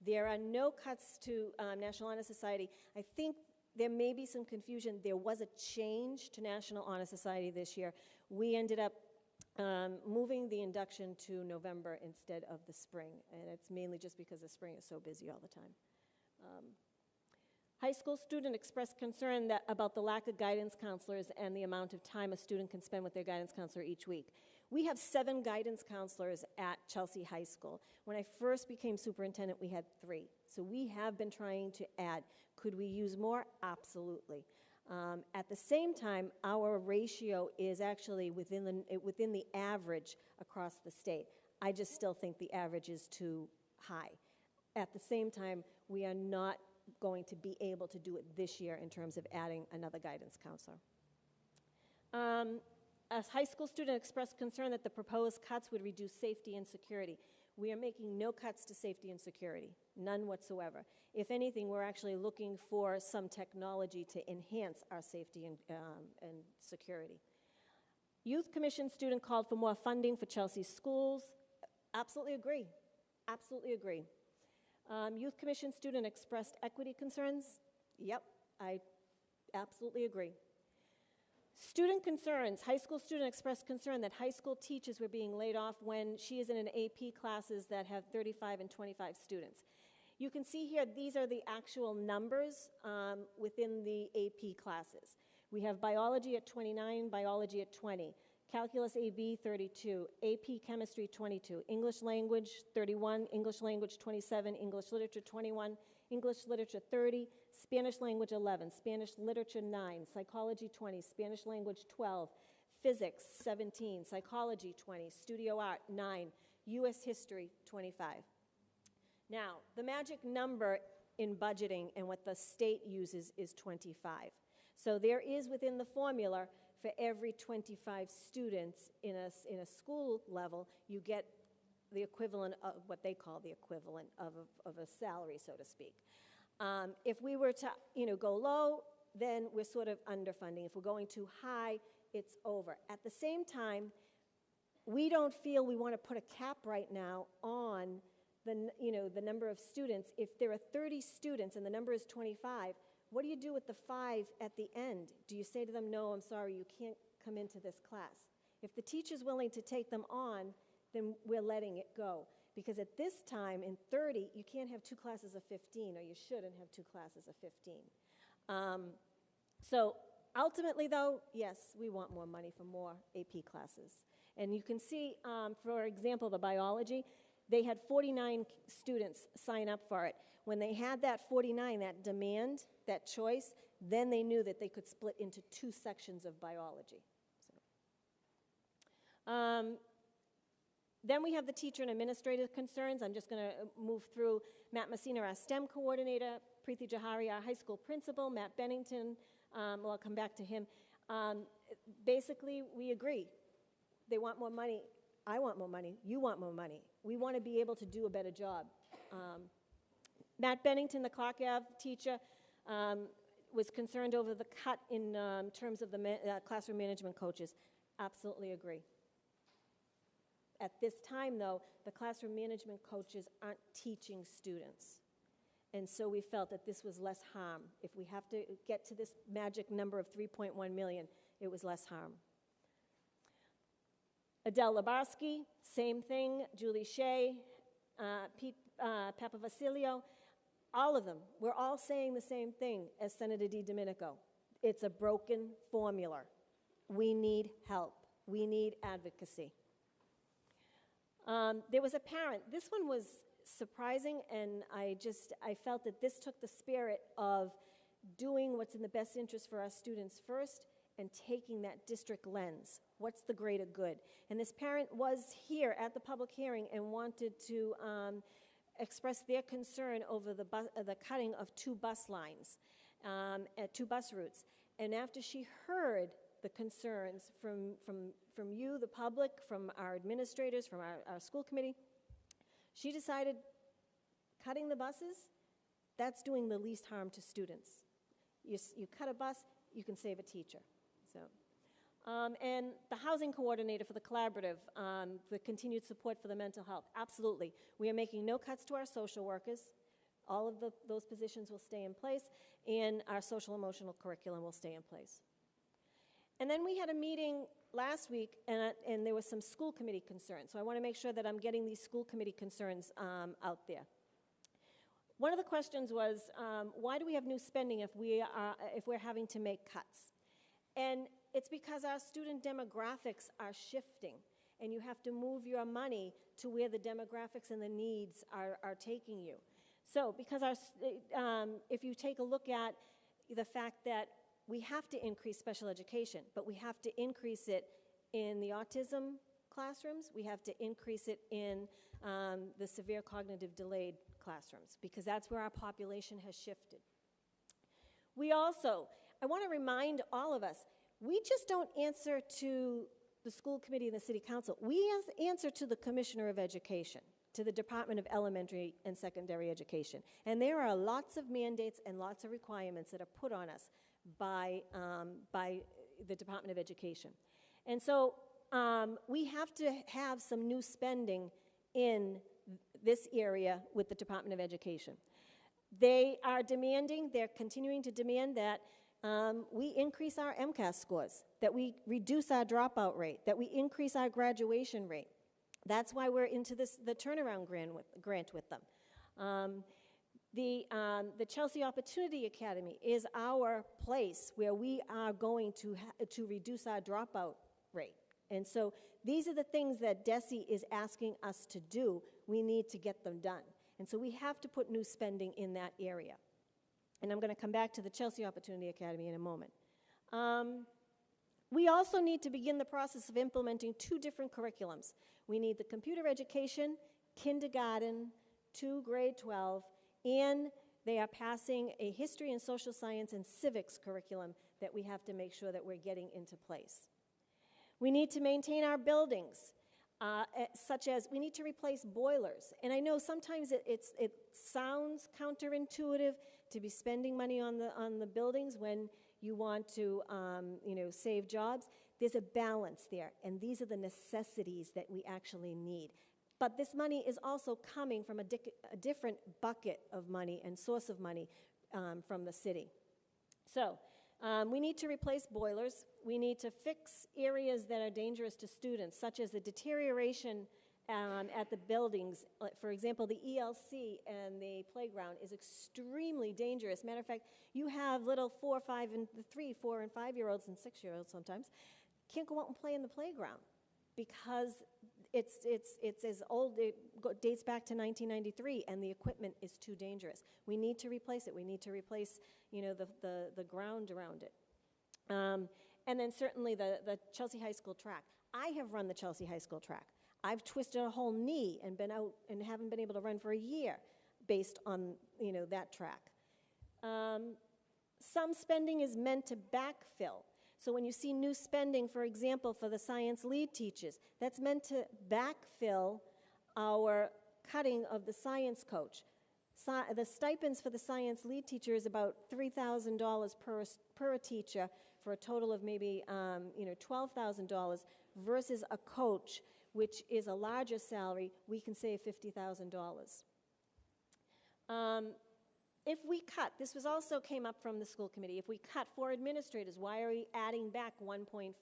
There are no cuts to National Honor Society. I think there may be some confusion. There was a change to National Honor Society this year. We ended up moving the induction to November instead of the spring, and it's mainly just because the spring is so busy all the time. High school student expressed concern about the lack of guidance counselors and the amount of time a student can spend with their guidance counselor each week. We have 7 guidance counselors at Chelsea High School. When I first became superintendent, we had 3. So we have been trying to add. Could we use more? Absolutely. At the same time, our ratio is actually within the average across the state. I just still think the average is too high. At the same time, we are not going to be able to do it this year in terms of adding another guidance counselor. A high school student expressed concern that the proposed cuts would reduce safety and security. We are making no cuts to safety and security, none whatsoever. If anything, we're actually looking for some technology to enhance our safety and security. Youth Commission student called for more funding for Chelsea schools. Absolutely agree. Absolutely agree. Youth Commission student expressed equity concerns. Yep, I absolutely agree. Student concerns. High school student expressed concern that high school teachers were being laid off when she is in an AP classes that have 35 and 25 students. You can see here, these are the actual numbers within the AP classes. We have biology at 29, biology at 20, calculus AB 32, AP chemistry 22, English language 31, English language 27, English literature 21, English literature 30, Spanish language 11, Spanish literature 9, psychology 20, Spanish language 12, physics 17, psychology 20, studio art 9, US history 25. Now, the magic number in budgeting and what the state uses is 25. So there is within the formula for every 25 students in a school level, you get the equivalent of what they call the equivalent of a salary, so to speak. If we were to go low, then we're sort of underfunding. If we're going too high, it's over. At the same time, we don't feel we want to put a cap right now on the number of students. If there are 30 students and the number is 25, what do you do with the 5 at the end? Do you say to them, no, I'm sorry, you can't come into this class? If the teacher's willing to take them on, then we're letting it go. Because at this time, in 30, you can't have 2 classes of 15, or you shouldn't have 2 classes of 15. So ultimately, though, yes, we want more money for more AP classes. And you can see, for example, the biology, they had 49 students sign up for it. When they had that 49, that demand, that choice, then they knew that they could split into 2 sections of biology. Then we have the teacher and administrative concerns. I'm just going to move through. Matt Messina, our STEM coordinator, Preeti Johari, our high school principal, Matt Bennington, well, I'll come back to him. Basically, we agree. They want more money. I want more money. You want more money. We want to be able to do a better job. Matt Bennington, the Clark Ave teacher, was concerned over the cut in terms of the classroom management coaches. Absolutely agree. At this time, though, the classroom management coaches aren't teaching students. And so we felt that this was less harm. If we have to get to this magic number of 3.1 million, it was less harm. Adele Labarsky, same thing. Julie Shea, Pete Papavasilio, all of them. We're all saying the same thing as Senator DiDomenico. It's a broken formula. We need help. We need advocacy. There was a parent. This one was surprising, and I felt that this took the spirit of doing what's in the best interest for our students first and taking that district lens. What's the greater good? And this parent was here at the public hearing and wanted to express their concern over the cutting of 2 bus lines, at 2 bus routes. And after she heard the concerns from you, the public, from our administrators, from our school committee, she decided cutting the buses, that's doing the least harm to students. You cut a bus, you can save a teacher. So, and the housing coordinator for the collaborative, the continued support for the mental health, absolutely. We are making no cuts to our social workers. All of those positions will stay in place, and our social emotional curriculum will stay in place. And then we had a meeting last week, and there was some school committee concerns. So I want to make sure that I'm getting these school committee concerns out there. One of the questions was, why do we have new spending if we're having to make cuts? And it's because our student demographics are shifting, and you have to move your money to where the demographics and the needs are taking you. So because if you take a look at the fact that we have to increase special education, but we have to increase it in the autism classrooms, we have to increase it in the severe cognitive delayed classrooms, because that's where our population has shifted. We also, I want to remind all of us, we just don't answer to the school committee and the city council. We answer to the Commissioner of Education, to the Department of Elementary and Secondary Education. And there are lots of mandates and lots of requirements that are put on us by the Department of Education. And so we have to have some new spending in this area with the Department of Education. They are demanding, they're continuing to demand that we increase our MCAS scores, that we reduce our dropout rate, that we increase our graduation rate. That's why we're into the turnaround grant with them. The Chelsea Opportunity Academy is our place where we are going to reduce our dropout rate. And so these are the things that DESE is asking us to do. We need to get them done. And so we have to put new spending in that area. And I'm going to come back to the Chelsea Opportunity Academy in a moment. We also need to begin the process of implementing 2 different curriculums. We need the computer education, kindergarten, to grade 12, and they are passing a history and social science and civics curriculum that we have to make sure that we're getting into place. We need to maintain our buildings, such as we need to replace boilers. And I know sometimes it sounds counterintuitive to be spending money on the buildings when you want to save jobs. There's a balance there, and these are the necessities that we actually need. But this money is also coming from a different bucket of money and source of money from the city. So we need to replace boilers. We need to fix areas that are dangerous to students, such as the deterioration at the buildings. For example, the ELC and the playground is extremely dangerous. Matter of fact, you have little 4, 5, and 3, 4, and 5-year-olds and 6-year-olds sometimes can't go out and play in the playground because it's as old, dates back to 1993, and the equipment is too dangerous. We need to replace it. We need to replace, the ground around it. And then certainly the Chelsea High School track. I have run the Chelsea High School track. I've twisted a whole knee and been out and haven't been able to run for a year based on, that track. Some spending is meant to backfill. So when you see new spending, for example, for the science lead teachers, that's meant to backfill our cutting of the science coach. The stipends for the science lead teacher is about $3,000 per teacher for a total of maybe $12,000 versus a coach, which is a larger salary. We can save $50,000. If we cut, this was also came up from the school committee, if we cut for administrators, why are we adding back 1.5?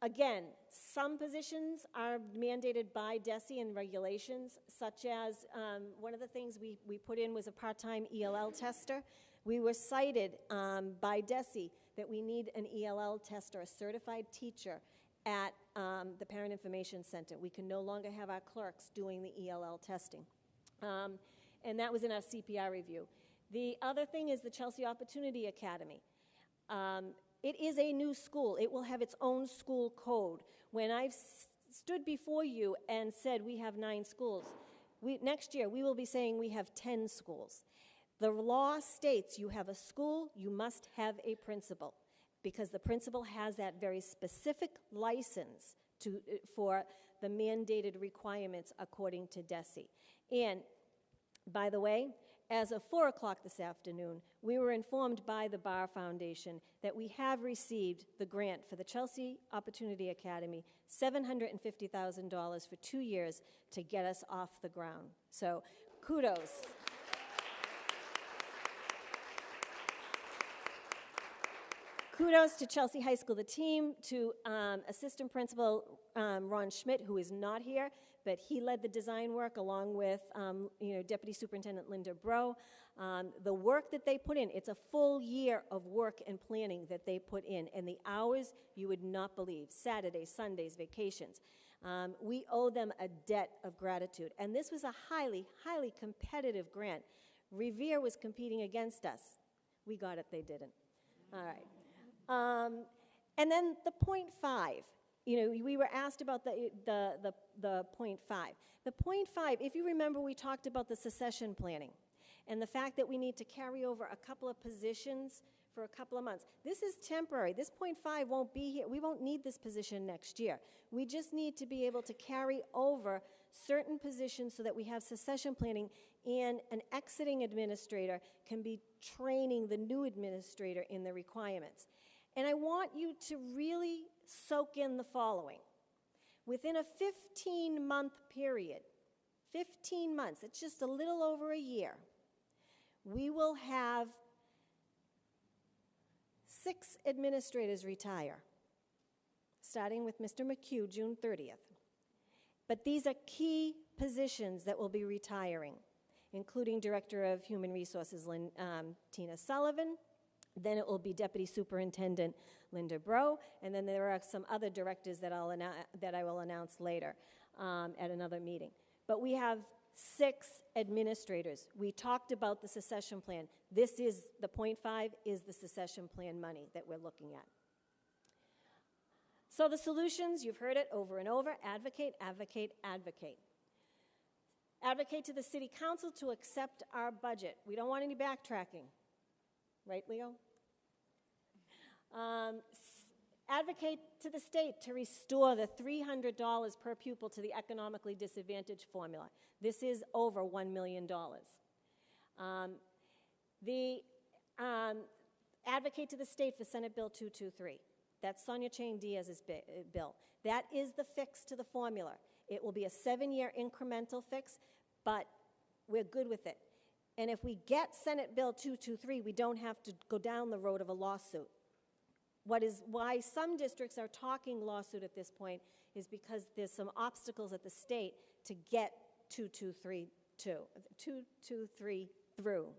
Again, some positions are mandated by DESE and regulations, such as one of the things we put in was a part-time ELL tester. We were cited by DESE that we need an ELL tester, a certified teacher, at the Parent Information Center. We can no longer have our clerks doing the ELL testing. And that was in our CPR review. The other thing is the Chelsea Opportunity Academy. It is a new school. It will have its own school code. When I've stood before you and said we have 9 schools, next year we will be saying we have 10 schools. The law states you have a school, you must have a principal, because the principal has that very specific license for the mandated requirements according to DESE. And by the way, as of 4 o'clock this afternoon, we were informed by the Bar Foundation that we have received the grant for the Chelsea Opportunity Academy, $750,000 for 2 years to get us off the ground. So kudos. Kudos to Chelsea High School, the team, to Assistant Principal Ron Schmidt, who is not here, but he led the design work along with Deputy Superintendent Linda Bro. The work that they put in, it's a full year of work and planning that they put in, and the hours you would not believe, Saturdays, Sundays, vacations. We owe them a debt of gratitude, and this was a highly, highly competitive grant. Revere was competing against us. We got it, they didn't. All right. And then the .5, we were asked about the .5. The .5, if you remember, we talked about the succession planning and the fact that we need to carry over a couple of positions for a couple of months. This is temporary. This .5 won't be here. We won't need this position next year. We just need to be able to carry over certain positions so that we have succession planning, and an exiting administrator can be training the new administrator in the requirements. And I want you to really soak in the following. Within a 15-month period, 15 months, it's just a little over a year, we will have 6 administrators retire, starting with Mr. McHugh, June 30th. But these are key positions that will be retiring, including Director of Human Resources Tina Sullivan. Then it will be Deputy Superintendent Linda Bro, and then there are some other directors that I will announce later at another meeting. But we have 6 administrators. We talked about the succession plan. This is, the .5 is the succession plan money that we're looking at. So the solutions, you've heard it over and over: advocate, advocate, advocate. Advocate to the City Council to accept our budget. We don't want any backtracking. Right, Leo? Advocate to the state to restore the $300 per pupil to the economically disadvantaged formula. This is over $1 million. Advocate to the state for Senate Bill 223. That's Sonia Chang Diaz's bill. That is the fix to the formula. It will be a 7-year incremental fix, but we're good with it. And if we get Senate Bill 223, we don't have to go down the road of a lawsuit. Why some districts are talking lawsuit at this point is because there's some obstacles at the state to get 223 through.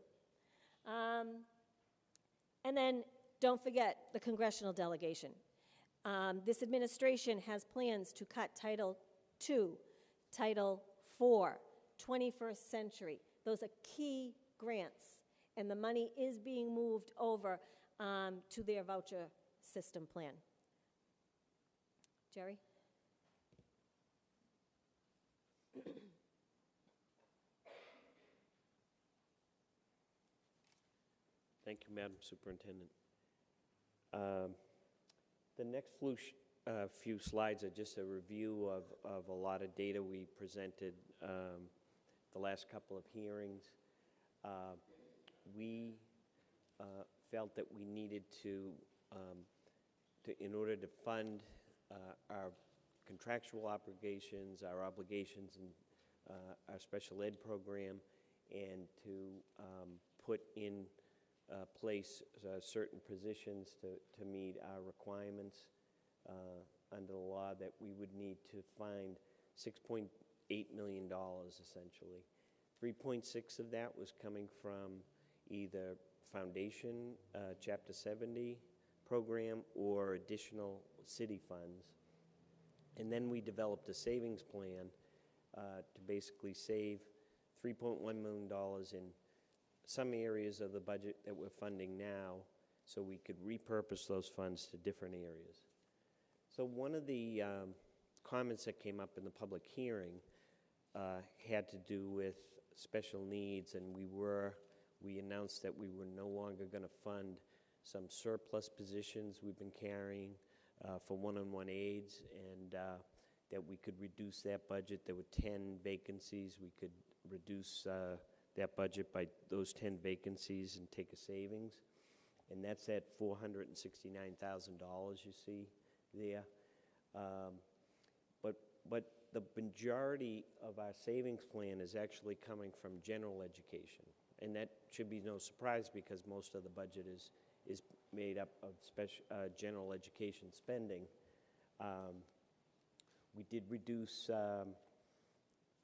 And then don't forget the congressional delegation. This administration has plans to cut Title II, Title IV, 21st Century. Those are key grants, and the money is being moved over to their voucher system plan. Jerry? Thank you, Madam Superintendent. The next few slides are just a review of a lot of data we presented the last couple of hearings. We felt that we needed to, in order to fund our contractual obligations, our obligations in our special ed program, and to put in place certain positions to meet our requirements under the law, that we would need to find $6.8 million, essentially. 3.6 of that was coming from either foundation, Chapter 70 program, or additional city funds. And then we developed a savings plan to basically save $3.1 million in some areas of the budget that we're funding now, so we could repurpose those funds to different areas. So one of the comments that came up in the public hearing had to do with special needs, and we announced that we were no longer going to fund some surplus positions we've been carrying for one-on-one aides, and that we could reduce that budget. There were 10 vacancies. We could reduce that budget by those 10 vacancies and take a savings. And that's at $469,000 you see there. But the majority of our savings plan is actually coming from general education. And that should be no surprise because most of the budget is made up of general education spending. We did reduce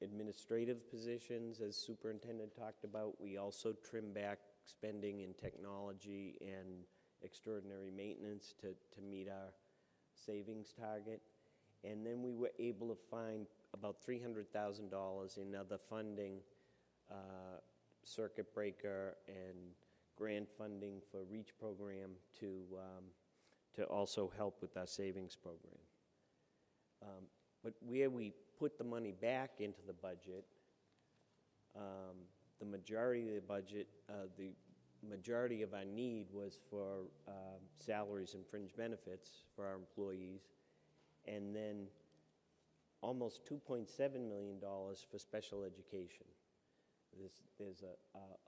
administrative positions, as superintendent talked about. We also trimmed back spending in technology and extraordinary maintenance to meet our savings target. And then we were able to find about $300,000 in other funding, circuit breaker and grant funding for REACH program to also help with our savings program. But where we put the money back into the budget, the majority of the budget, the majority of our need was for salaries and fringe benefits for our employees, and then almost $2.7 million for special education. There's a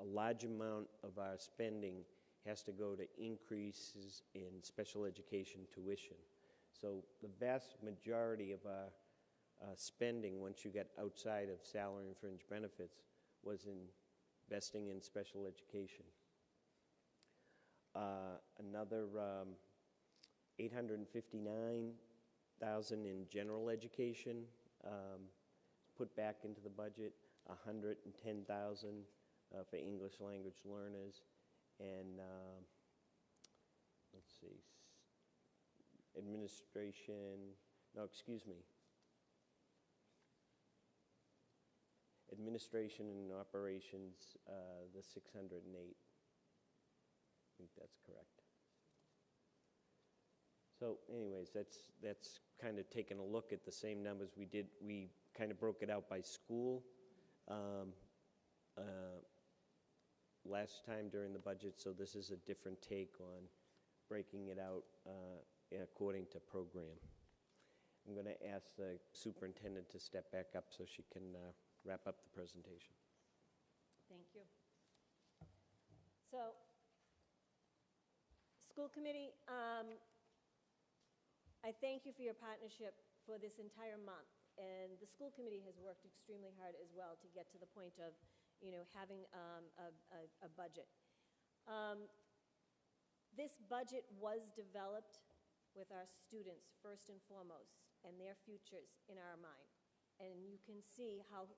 large amount of our spending has to go to increases in special education tuition. So the vast majority of our spending, once you get outside of salary and fringe benefits, was investing in special education. Another $859,000 in general education put back into the budget, $110,000 for English language learners, and let's see, administration and operations, the 608. I think that's correct. So anyways, that's kind of taking a look at the same numbers we did. We kind of broke it out by school last time during the budget, so this is a different take on breaking it out according to program. I'm going to ask the superintendent to step back up so she can wrap up the presentation. Thank you. So, school committee, I thank you for your partnership for this entire month. And the school committee has worked extremely hard as well to get to the point of, having a budget. This budget was developed with our students first and foremost, and their futures in our mind. And you can see how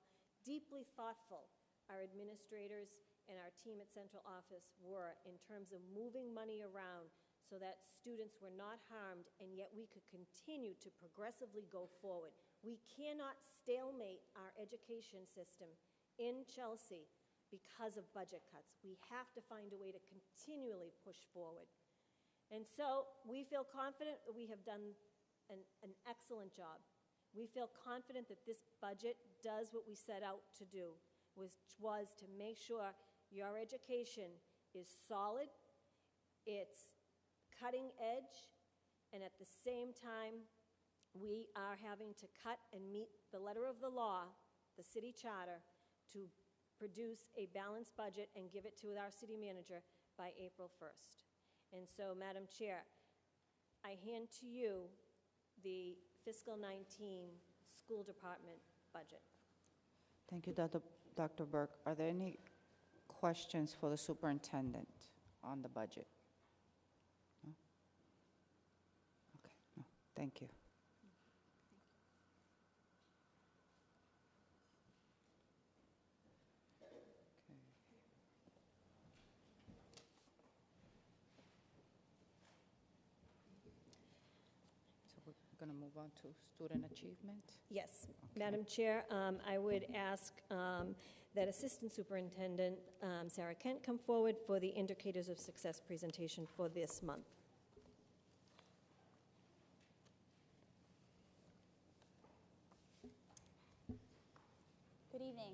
deeply thoughtful our administrators and our team at central office were in terms of moving money around so that students were not harmed, and yet we could continue to progressively go forward. We cannot stalemate our education system in Chelsea because of budget cuts. We have to find a way to continually push forward. And so we feel confident that we have done an excellent job. We feel confident that this budget does what we set out to do, which was to make sure your education is solid, it's cutting edge, and at the same time, we are having to cut and meet the letter of the law, the city charter, to produce a balanced budget and give it to our city manager by April 1st. And so, Madam Chair, I hand to you the fiscal 19 school department budget. Thank you, Dr. Burke. Are there any questions for the superintendent on the budget? No? Okay, no, thank you. going to move on to student achievement. Yes, Madam Chair, I would ask that Assistant Superintendent Sarah Kent come forward for the Indicators of Success presentation for this month. Good evening.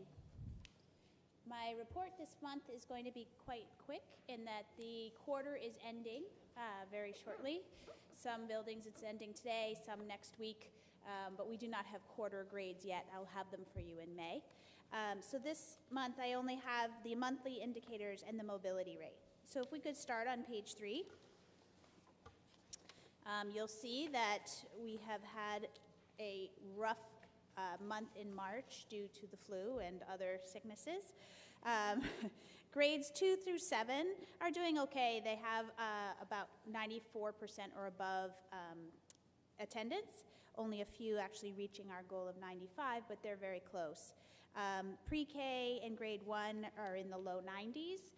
My report this month is going to be quite quick in that the quarter is ending very shortly. Some buildings it's ending today, some next week, but we do not have quarter grades yet. I'll have them for you in May. So this month I only have the monthly indicators and the mobility rate. So if we could start on page 3. You'll see that we have had a rough month in March due to the flu and other sicknesses. Grades 2 through 7 are doing okay. They have about 94% or above attendance. Only a few actually reaching our goal of 95, but they're very close. Pre-K and grade 1 are in the low 90s,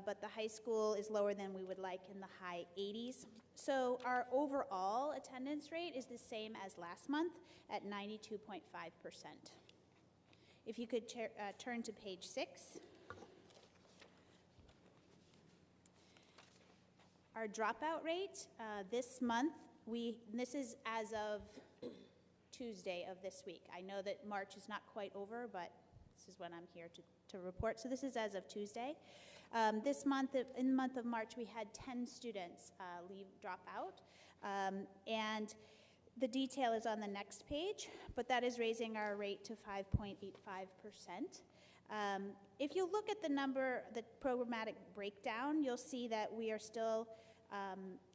but the high school is lower than we would like in the high 80s. So our overall attendance rate is the same as last month at 92.5%. If you could turn to page 6. Our dropout rate this month, this is as of Tuesday of this week. I know that March is not quite over, but this is when I'm here to report. So this is as of Tuesday. This month, in the month of March, we had 10 students drop out. And the detail is on the next page, but that is raising our rate to 5.85%. If you look at the programmatic breakdown, you'll see that we are still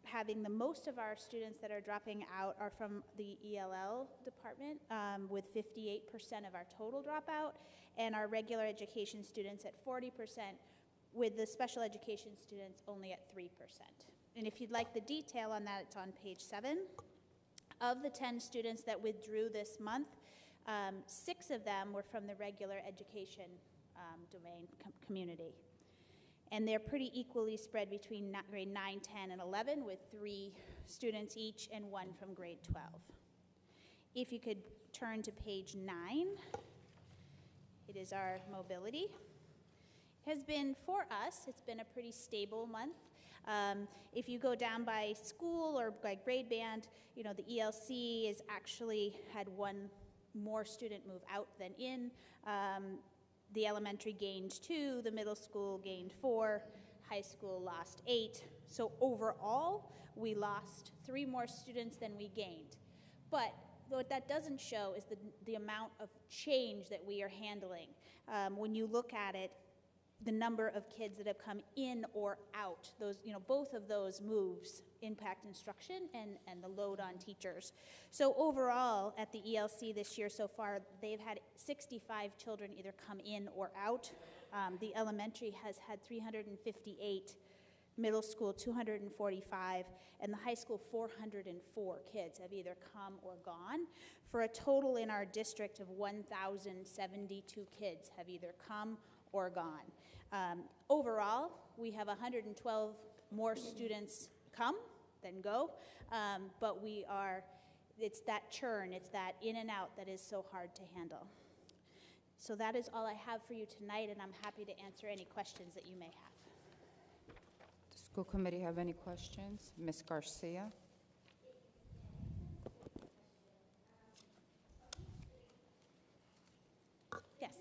having the most of our students that are dropping out are from the ELL department with 58% of our total dropout, and our regular education students at 40%, with the special education students only at 3%. And if you'd like the detail on that, it's on page 7. Of the 10 students that withdrew this month, 6 of them were from the regular education domain community. And they're pretty equally spread between grade 9, 10, and 11, with 3 students each and 1 from grade 12. If you could turn to page 9, it is our mobility. Has been, for us, it's been a pretty stable month. If you go down by school or by grade band, you know, the ELC has actually had 1 more student move out than in. The elementary gained 2, the middle school gained 4, high school lost 8. So overall, we lost 3 more students than we gained. But what that doesn't show is the amount of change that we are handling. When you look at it, the number of kids that have come in or out, those, you know, both of those moves impact instruction and the load on teachers. So overall, at the ELC this year so far, they've had 65 children either come in or out. The elementary has had 358, middle school 245, and the high school 404 kids have either come or gone, for a total in our district of 1,072 kids have either come or gone. Overall, we have 112 more students come than go, but it's that churn, it's that in and out that is so hard to handle. So that is all I have for you tonight, and I'm happy to answer any questions that you may have. Does the school committee have any questions? Ms. Garcia? Yes.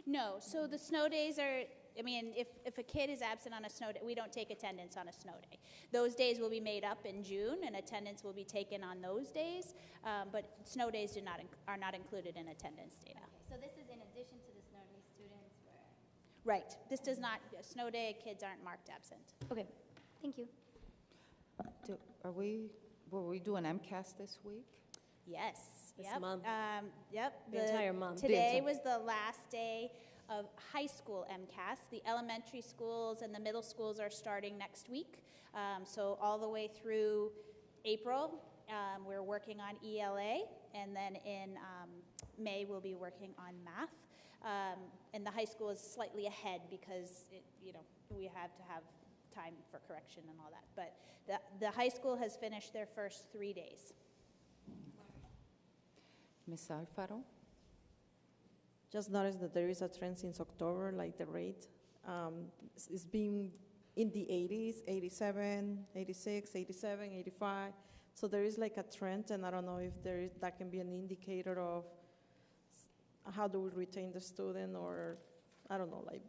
No, so the snow days are, I mean, if a kid is absent on a snow day, we don't take attendance on a snow day. Those days will be made up in June, and attendance will be taken on those days, but snow days are not included in attendance data. Okay, so this is in addition to the snow day students where... Right, this does not, snow day kids aren't marked absent. Okay, thank you. Will we do an MCAS this week? Yes. This yep. month. Yep. The entire month. Today was the last day of high school MCAS. The elementary schools and the middle schools are starting next week. So all the way through April, we're working on ELA, and then in May we'll be working on math. And the high school is slightly ahead because we have to have time for correction and all that. But the high school has finished their first 3 days. Ms. Alfaro? Just noticed that there is a trend since October, like the rate is being in the 80s, 87, 86, 87, 85. So there is like a trend, and I don't know if that can be an indicator of how do we retain the student, or I don't know, like.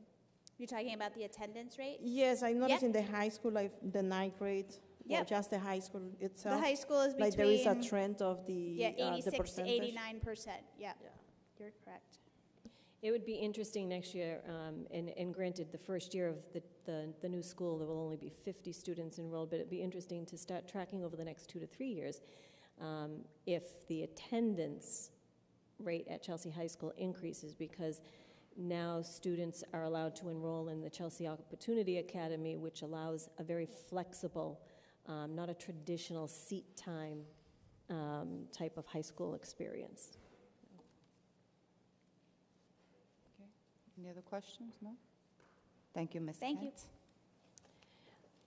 You're talking about the attendance rate? Yes, I noticed Yeah. in the high school, like the ninth grade, well, Yep. just the high school itself. The high school is Like there is a between, trend of the yeah, the 86 to percentage. 89%. Yeah, Yeah. you're correct. It would be interesting next year, and granted, the first year of the new school, there will only be 50 students enrolled, but it'd be interesting to start tracking over the next 2 to 3 years if the attendance rate at Chelsea High School increases, because now students are allowed to enroll in the Chelsea Opportunity Academy, which allows a very flexible, not a traditional seat time type of high school experience. Any other questions? No? Thank you, Ms. Thank you.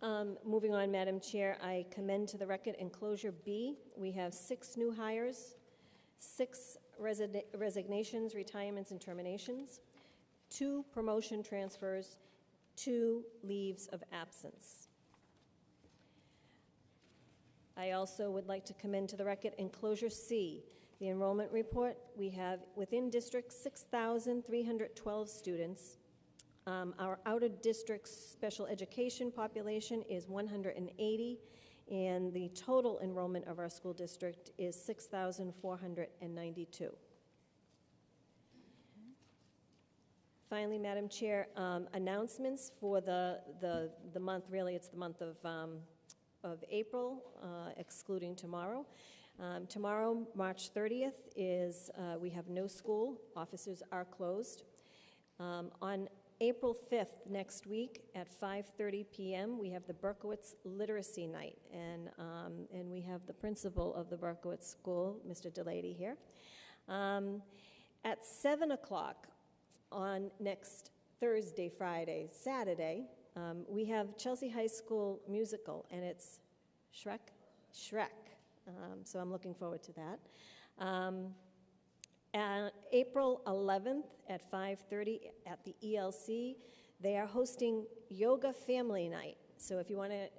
Kent. Moving on, Madam Chair, I commend to the record enclosure B. We have 6 new hires, 6 resignations, retirements, and terminations, 2 promotion transfers, 2 leaves of absence. I also would like to commend to the record enclosure C, the enrollment report. We have within district 6,312 students. Our out-of-district special education population is 180, and the total enrollment of our school district is 6,492. Finally, Madam Chair, announcements for the month, really it's the month of April, excluding tomorrow. Tomorrow, March 30th, is we have no school. Offices are closed. On April 5th, next week, at 5:30 p.m., we have the Berkowitz Literacy Night, and we have the principal of the Berkowitz School, Mr. Delady, here. At 7 o'clock on next Thursday, Friday, Saturday, we have Chelsea High School musical, and it's Shrek. So I'm looking forward to that. April 11th at 5:30 at the ELC, they are hosting Yoga Family Night. So if you want to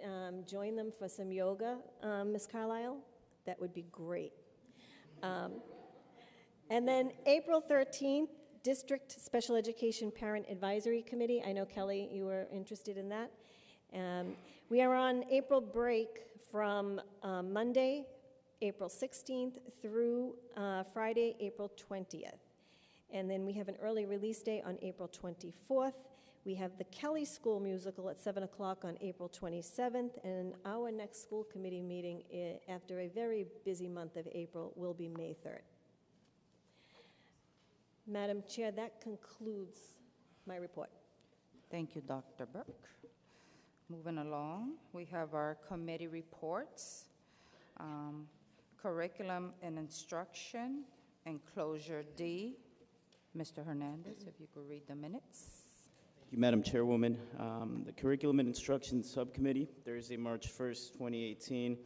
join them for some yoga, Ms. Carlisle, that would be great. And then April 13th, District Special Education Parent Advisory Committee. I know, Kelly, you were interested in that. We are on April break from Monday, April 16th through Friday, April 20th. And then we have an early release day on April 24th. We have the Kelly School Musical at 7 o'clock on April 27th, and our next school committee meeting after a very busy month of April will be May 3rd. Madam Chair, that concludes my report. Thank you, Dr. Burke. Moving along, we have our committee reports. Curriculum and Instruction, Enclosure D. Mr. Hernandez, if you could read the minutes. Thank you, Madam Chairwoman. The Curriculum and Instruction Subcommittee, Thursday, March 1st, 2018.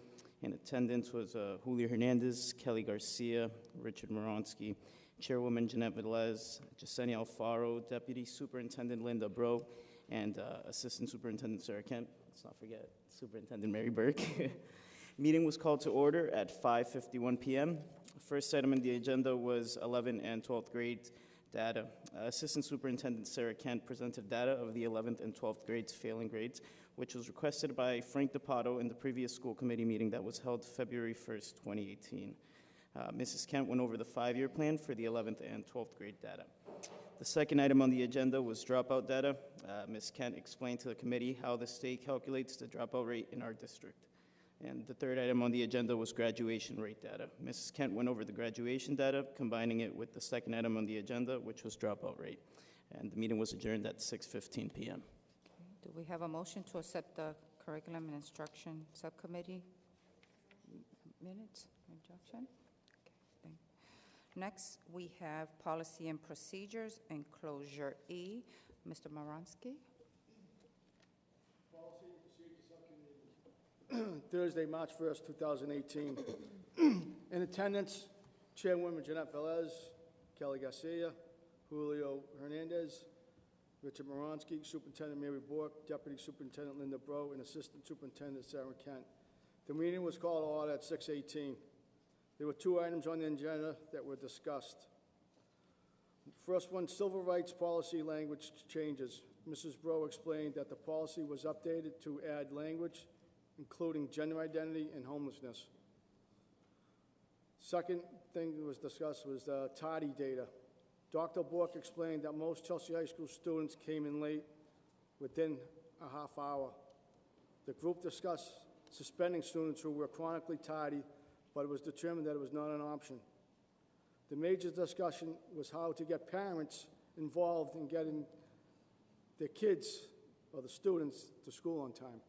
In attendance was Julio Hernandez, Kelly Garcia, Richard Moronsky, Chairwoman Jeanette Velez, Jasenia Alfaro, Deputy Superintendent Linda Bro, and Assistant Superintendent Sarah Kent. Let's not forget Superintendent Mary Burke. Meeting was called to order at 5:51 p.m. First item on the agenda was 11th and 12th grade data. Assistant Superintendent Sarah Kent presented data of the 11th and 12th grades failing grades, which was requested by Frank DePato in the previous school committee meeting that was held February 1st, 2018. Mrs. Kent went over the 5-year plan for the 11th and 12th grade data. The second item on the agenda was dropout data. Ms. Kent explained to the committee how the state calculates the dropout rate in our district. And the third item on the agenda was graduation rate data. Mrs. Kent went over the graduation data, combining it with the second item on the agenda, which was dropout rate. And the meeting was adjourned at 6:15 p.m. Do we have a motion to accept the Curriculum and Instruction Subcommittee minutes? Instruction? Next, we have Policy and Procedures, Enclosure E. Mr. Moronsky. Policy and Thursday, March 1st, 2018. In attendance, Chairwoman Jeanette Velez, Kelly Garcia, Julio Hernandez, Richard Moronsky, Superintendent Mary Bork, Deputy Superintendent Linda Bro, and Assistant Superintendent Sarah Kent. The meeting was called to order at 6:18. There were 2 items on the agenda that were discussed. First one, civil rights policy language changes. Mrs. Bro explained that the policy was updated to add language, including gender identity and homelessness. Second thing that was discussed was tardy data. Dr. Bork explained that most Chelsea High School students came in late within a half hour. The group discussed suspending students who were chronically tardy, but it was determined that it was not an option. The major discussion was how to get parents involved in getting their kids or the students to school on time.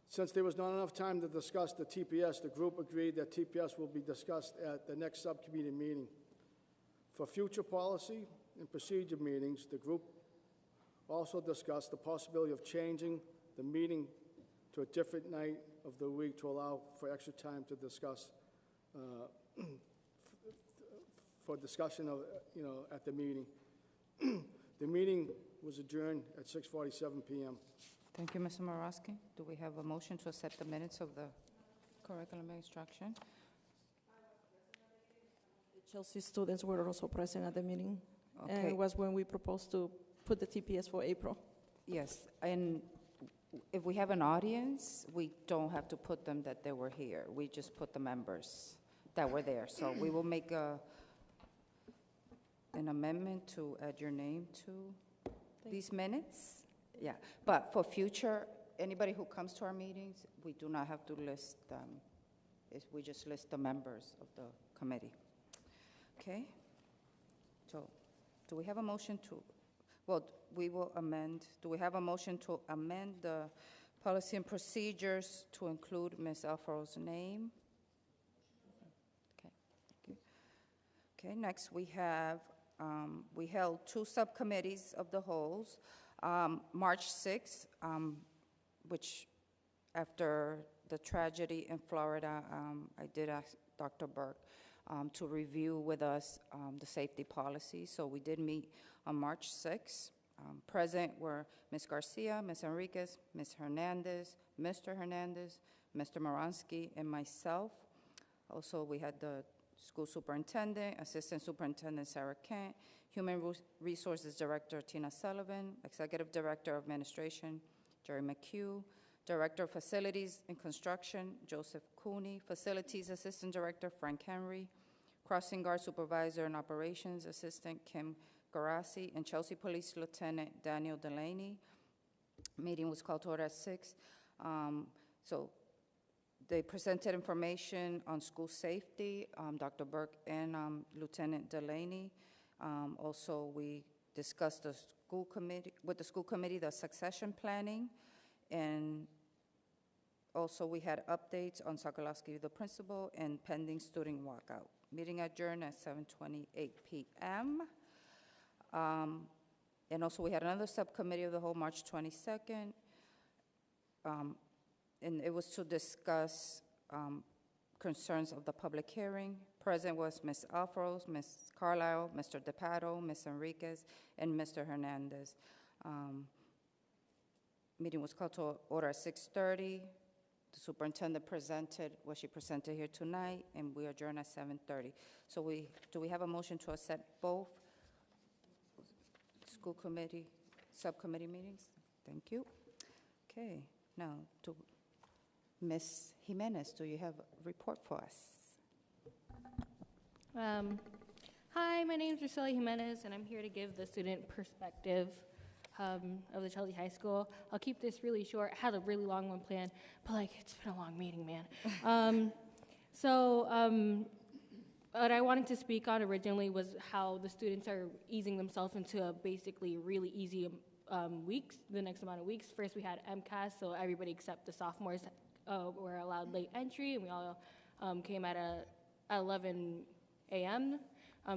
Since there was not enough time to discuss the TPS, the group agreed that TPS will be discussed at the next subcommittee meeting. For future policy and procedure meetings, the group also discussed the possibility of changing the meeting to a different night of the week to allow for extra time to discuss, for discussion of, at the meeting. The meeting was adjourned at 6:47 p.m. Thank you, Mr. Morosky. Do we have a motion to accept the minutes of the curriculum instruction? The Chelsea students were also present at the meeting. And Okay. it was when we proposed to put the TPS for April. Yes, and if we have an audience, we don't have to put them that they were here. We just put the members that were there. So we will make an amendment to add your name to these minutes. Yeah, but for future, anybody who comes to our meetings, we do not have to list them. We just list the members of the committee. Okay? So, do we have a motion to, well, we will amend, do we have a motion to amend the policy and procedures to include Ms. Alfaro's name? Okay, thank you. Okay, next we have, we held 2 subcommittees of the wholes. March 6th, which after the tragedy in Florida, I did ask Dr. Burke to review with us the safety policy. So we did meet on March 6th. Present were Ms. Garcia, Ms. Enriquez, Ms. Hernandez, Mr. Hernandez, Mr. Moronsky, and myself. Also, we had the school superintendent, assistant superintendent Sarah Kent, Human Resources Director Tina Sullivan, Executive Director of Administration Jerry McHugh, Director of Facilities and Construction Joseph Cooney, Facilities Assistant Director Frank Henry, Crossing Guard Supervisor and Operations Assistant Kim Garasi, and Chelsea Police Lieutenant Daniel Delaney. Meeting was called to order at 6. So they presented information on school safety, Dr. Burke and Lieutenant Delaney. Also, we discussed the school committee, with the school committee, the succession planning, and also we had updates on Sokolowski, the principal, and pending student walkout. Meeting adjourned at 7:28 p.m. And also we had another subcommittee of the whole March 22nd, and it was to discuss concerns of the public hearing. Present was Ms. Alfaros, Ms. Carlisle, Mr. DePato, Ms. Enriquez, and Mr. Hernandez. Meeting was called to order at 6:30. The superintendent presented what she presented here tonight, and we adjourn at 7:30. So do we have a motion to accept both school committee, subcommittee meetings? Thank you. Okay, now to Ms. Jimenez, do you have a report for us? Hi, my name is Drusilla Jimenez, and I'm here to give the student perspective of the Chelsea High School. I'll keep this really short. I had a really long one planned, but it's been a long meeting, man. What I wanted to speak on originally was how the students are easing themselves into basically really easy weeks, the next amount of weeks. First, we had MCAS, so everybody except the sophomores were allowed late entry, and we all came at 11 a.m.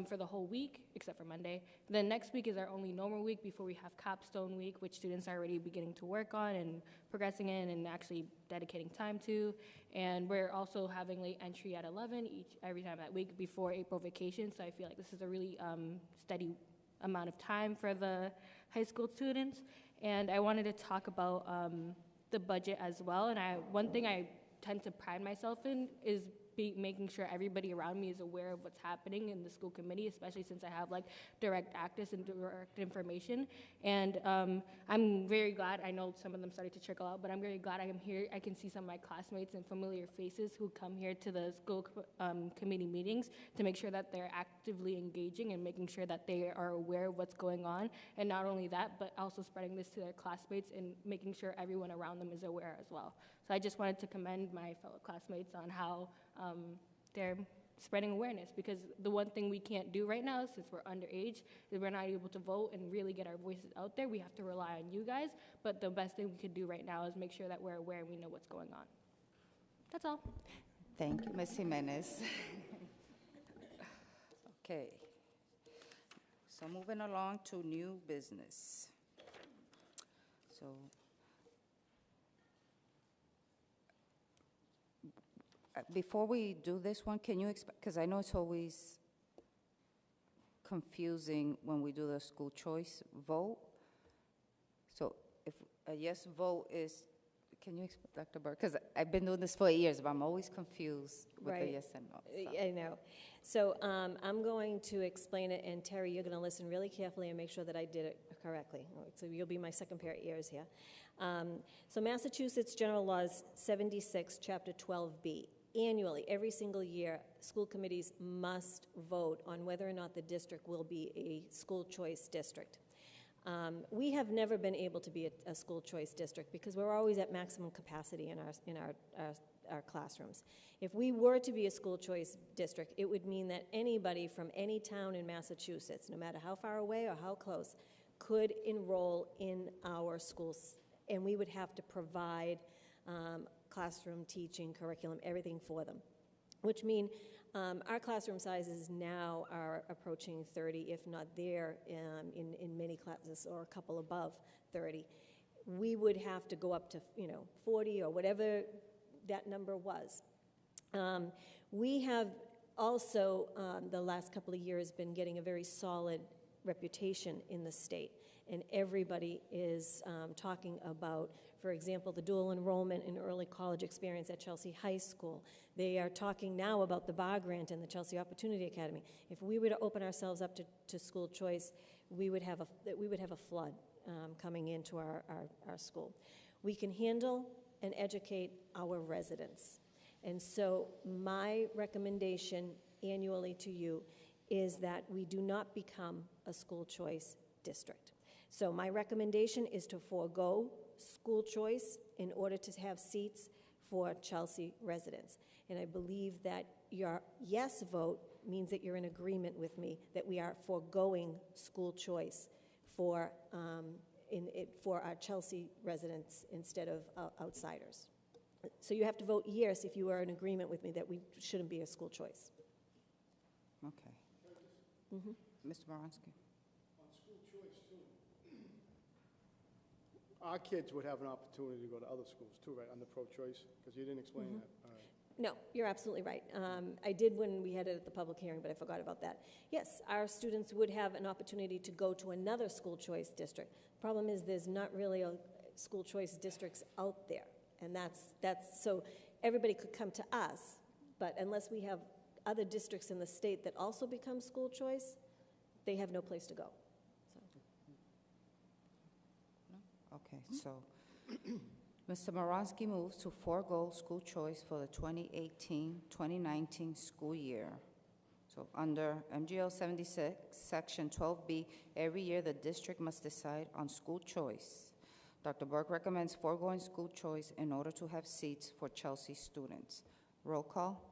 for the whole week, except for Monday. Then next week is our only normal week before we have capstone week, which students are already beginning to work on and progressing in and actually dedicating time to. And we're also having late entry at 11 every time that week before April vacation. So I feel like this is a really steady amount of time for the high school students. And I wanted to talk about the budget as well. And one thing I tend to pride myself in is making sure everybody around me is aware of what's happening in the school committee, especially since I have like direct access and direct information. And I'm very glad, I know some of them started to trickle out, but I'm very glad I am here. I can see some of my classmates and familiar faces who come here to the school committee meetings to make sure that they're actively engaging and making sure that they are aware of what's going on. And not only that, but also spreading this to their classmates and making sure everyone around them is aware as well. So I just wanted to commend my fellow classmates on how they're spreading awareness, because the one thing we can't do right now, since we're underage, is we're not able to vote and really get our voices out there. We have to rely on you guys, but the best thing we could do right now is make sure that we're aware and we know what's going on. That's all. Thank you, Ms. Jimenez. Okay. So moving along to new business. So before we do this one, can you explain, because I know it's always confusing when we do the school choice vote. So if a yes vote is, can you explain, Dr. Burke? Because I've been doing this for years, but I'm always confused with the Right. yes and no. So. I know. So I'm going to explain it, and Terry, you're going to listen really carefully and make sure that I did it correctly. So you'll be my second pair of ears here. So Massachusetts General Laws 76, Chapter 12B. Annually, every single year, school committees must vote on whether or not the district will be a school choice district. We have never been able to be a school choice district because we're always at maximum capacity in our classrooms. If we were to be a school choice district, it would mean that anybody from any town in Massachusetts, no matter how far away or how close, could enroll in our schools, and we would have to provide classroom teaching, curriculum, everything for them, which mean our classroom sizes now are approaching 30, if not there, in many classes, or a couple above 30. We would have to go up to 40 or whatever that number was. We have also, the last couple of years, been getting a very solid reputation in the state, and everybody is talking about, for example, the dual enrollment and early college experience at Chelsea High School. They are talking now about the BAR grant and the Chelsea Opportunity Academy. If we were to open ourselves up to school choice, we would have a flood coming into our school. We can handle and educate our residents. And so my recommendation annually to you is that we do not become a school choice district. So my recommendation is to forego school choice in order to have seats for Chelsea residents. And I believe that your yes vote means that you're in agreement with me that we are foregoing school choice for our Chelsea residents instead of outsiders. So you have to vote yes if you are in agreement with me that we shouldn't be a school choice. Okay. Mr. Moronsky. On school choice, too, our kids would have an opportunity to go to other schools, too, right, on the pro-choice? Because you didn't explain that. All right. No, you're absolutely right. I did when we had it at the public hearing, but I forgot about that. Yes, our students would have an opportunity to go to another school choice district. Problem is, there's not really a school choice districts out there, and that's so everybody could come to us, but unless we have other districts in the state that also become school choice, they have no place to go. Okay, so Mr. Moronsky moves to forego school choice for the 2018-2019 school year. So under MGL 76, Section 12B, every year the district must decide on school choice. Dr. Burke recommends foregoing school choice in order to have seats for Chelsea students. Roll call.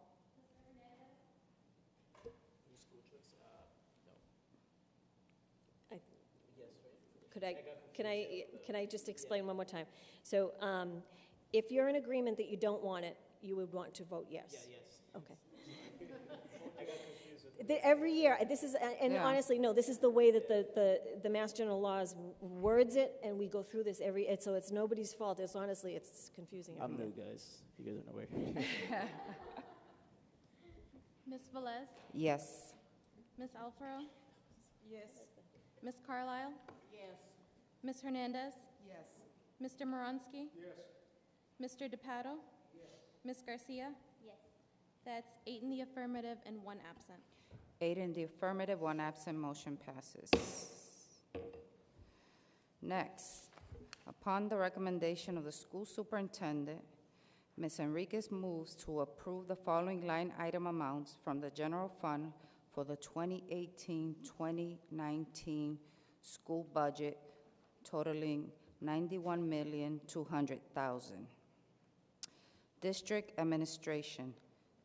Can I just explain one more time? So if you're in agreement that you don't want it, you would want to vote yes? Yeah, yes. Okay. I got confused with Every year, this is, and Yeah. honestly, no, this is the way that the Mass General Laws words it, and we go through this so it's nobody's fault. It's honestly, it's confusing every I'm year. new, guys, if you guys aren't aware. Ms. Velez, Yes. Ms. Alfaro, Yes. Ms. Carlisle, Yes. Ms. Hernandez, Yes. Mr. Moronsky, Mr. DePato, Ms. Garcia. Yes. That's 8 in the affirmative and 1 absent. 8 in the affirmative, 1 absent, motion passes. Next, upon the recommendation of the school superintendent, Ms. Enriquez moves to approve the following line item amounts from the general fund for the 2018-2019 school budget totaling $91,200,000. District administration,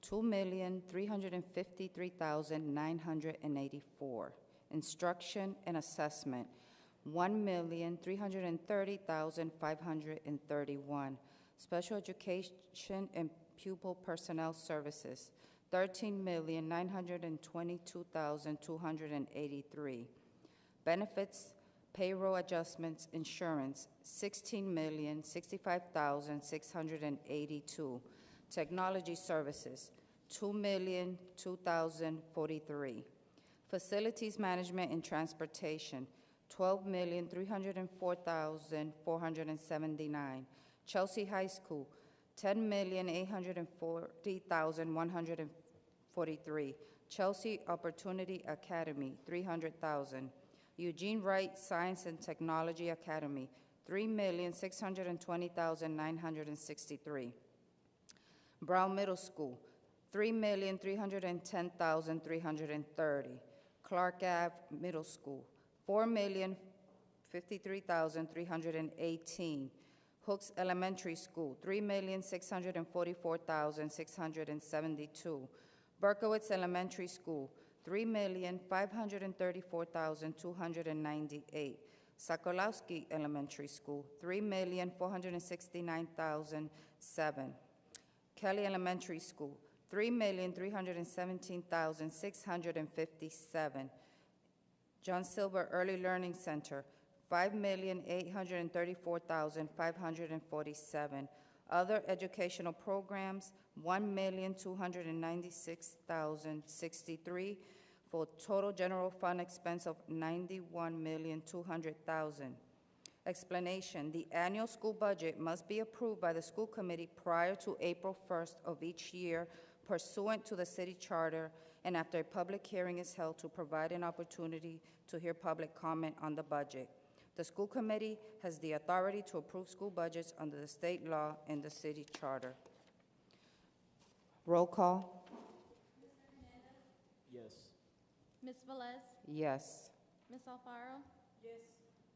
$2,353,984. Instruction and assessment, $1,330,531. Special education and pupil personnel services, $13,922,283. Benefits, payroll adjustments, insurance, $16,065,682. Technology services, $2,002,043. Facilities management and transportation, $12,304,479. Chelsea High School, $10,840,143. Chelsea Opportunity Academy, $300,000. Eugene Wright Science and Technology Academy, $3,620,963. Brown Middle School, $3,310,330. Clark Ave Middle School, $4,053,318. Hooks Elementary School, $3,644,672. Berkowitz Elementary School, $3,534,298. Sokolowski Elementary School, $3,469,007. Kelly Elementary School, $3,317,657. John Silver Early Learning Center, $5,834,547. Other educational programs, $1,296,063, for total general fund expense of $91,200,000. Explanation: the annual school budget must be approved by the school committee prior to April 1st of each year pursuant to the city charter, and after a public hearing is held to provide an opportunity to hear public comment on the budget. The school committee has the authority to approve school budgets under the state law and the city charter. Roll call. Yes. Ms. Velez, Yes. Ms. Alfaro, Yes.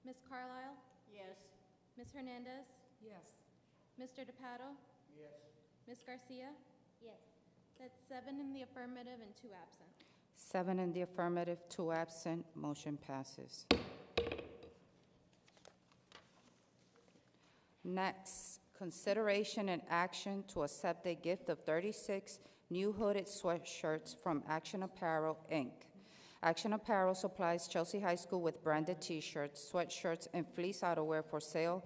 Ms. Carlisle, Yes. Ms. Hernandez, Yes. Mr. DePato, Yes. Ms. Garcia. Yes. That's 7 in the affirmative and 2 absent. 7 in the affirmative, 2 absent, motion passes. Next, consideration and action to accept a gift of 36 new hooded sweatshirts from Action Apparel, Inc. Action Apparel supplies Chelsea High School with branded T-shirts, sweatshirts, and fleece outerwear for sale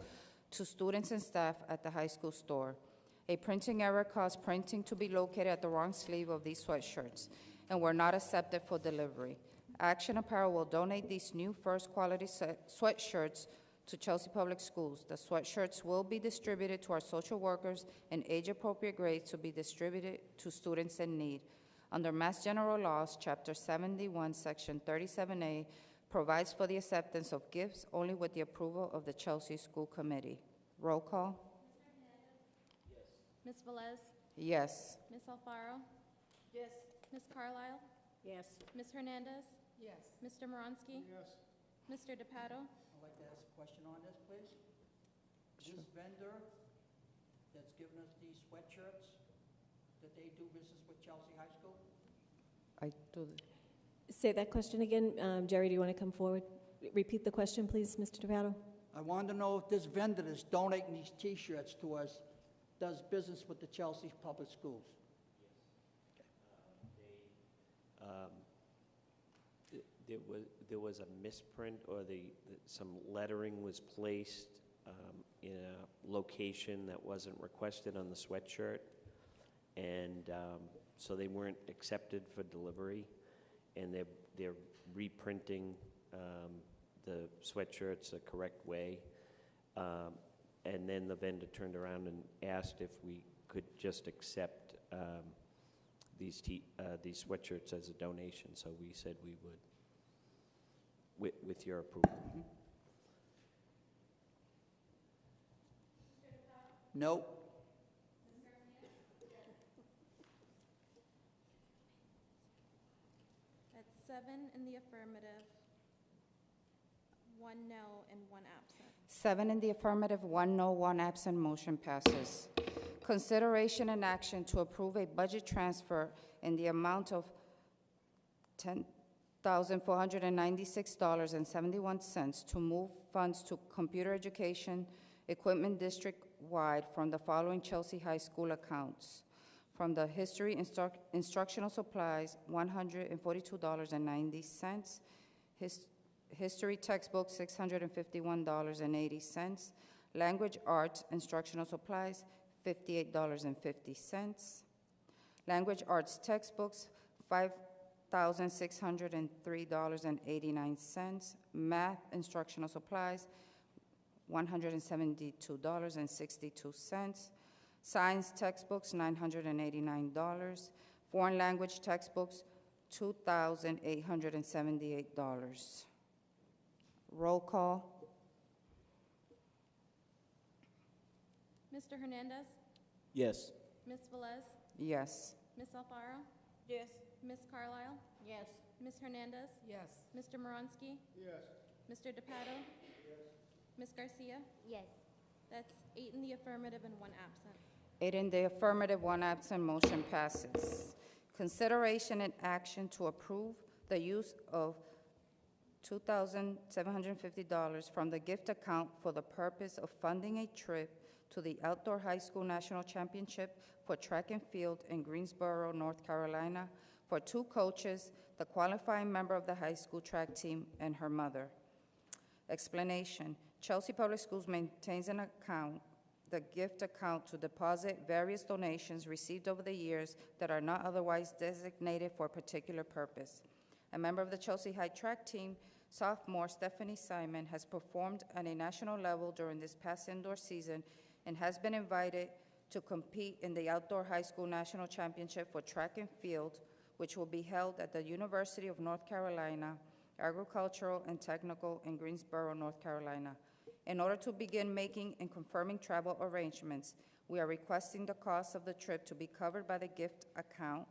to students and staff at the high school store. A printing error caused printing to be located at the wrong sleeve of these sweatshirts and were not accepted for delivery. Action Apparel will donate these new first-quality sweatshirts to Chelsea Public Schools. The sweatshirts will be distributed to our social workers and age-appropriate grades to be distributed to students in need. Under Mass General Laws, Chapter 71, Section 37A, provides for the acceptance of gifts only with the approval of the Chelsea School Committee. Roll call. Ms. Velez, Yes. Ms. Alfaro, Yes. Ms. Carlisle, Yes. Ms. Hernandez, Yes. Mr. Moronsky, Yes. Mr. DePato. I'd like to ask a question on this, please. This vendor that's given us these sweatshirts, did they do business with Chelsea High School? I do. Say that question again. Jerry, do you want to come forward? Repeat the question, please, Mr. DePato. I wanted to know if this vendor that's donating these T-shirts to us does business with the Chelsea Public Schools. there was a misprint, or some lettering was placed in a location that wasn't requested on the sweatshirt, and so they weren't accepted for delivery, and they're reprinting the sweatshirts the correct way. And then the vendor turned around and asked if we could just accept these sweatshirts as a donation. So we said we would, with your approval. No. That's 7 in the affirmative, 1 no, and 1 absent. 7 in the affirmative, 1 no, 1 absent, motion passes. Consideration and action to approve a budget transfer in the amount of $10,496.71 to move funds to computer education equipment district-wide from the following Chelsea High School accounts. From the history instructional supplies, $142.90. History textbook, $651.80. Language arts instructional supplies, $58.50. Language arts textbooks, $5,603.89. Math instructional supplies, $172.62. Science textbooks, $989. Foreign language textbooks, $2,878. Roll call. Mr. Hernandez, Yes. Ms. Velez, Yes. Ms. Alfaro, Yes. Ms. Carlisle, Yes. Ms. Hernandez, Yes. Mr. Moronsky, Yes. Mr. DePato, Ms. Garcia. Yes. That's 8 in the affirmative and 1 absent. 8 in the affirmative, 1 absent, motion passes. Consideration and action to approve the use of $2,750 from the gift account for the purpose of funding a trip to the Outdoor High School National Championship for track and field in Greensboro, North Carolina, for 2 coaches, the qualifying member of the high school track team, and her mother. Explanation: Chelsea Public Schools maintains an account, the gift account, to deposit various donations received over the years that are not otherwise designated for a particular purpose. A member of the Chelsea High track team, sophomore Stephanie Simon, has performed on a national level during this past indoor season and has been invited to compete in the Outdoor High School National Championship for track and field, which will be held at the University of North Carolina, Agricultural and Technical in Greensboro, North Carolina. In order to begin making and confirming travel arrangements, we are requesting the cost of the trip to be covered by the gift account,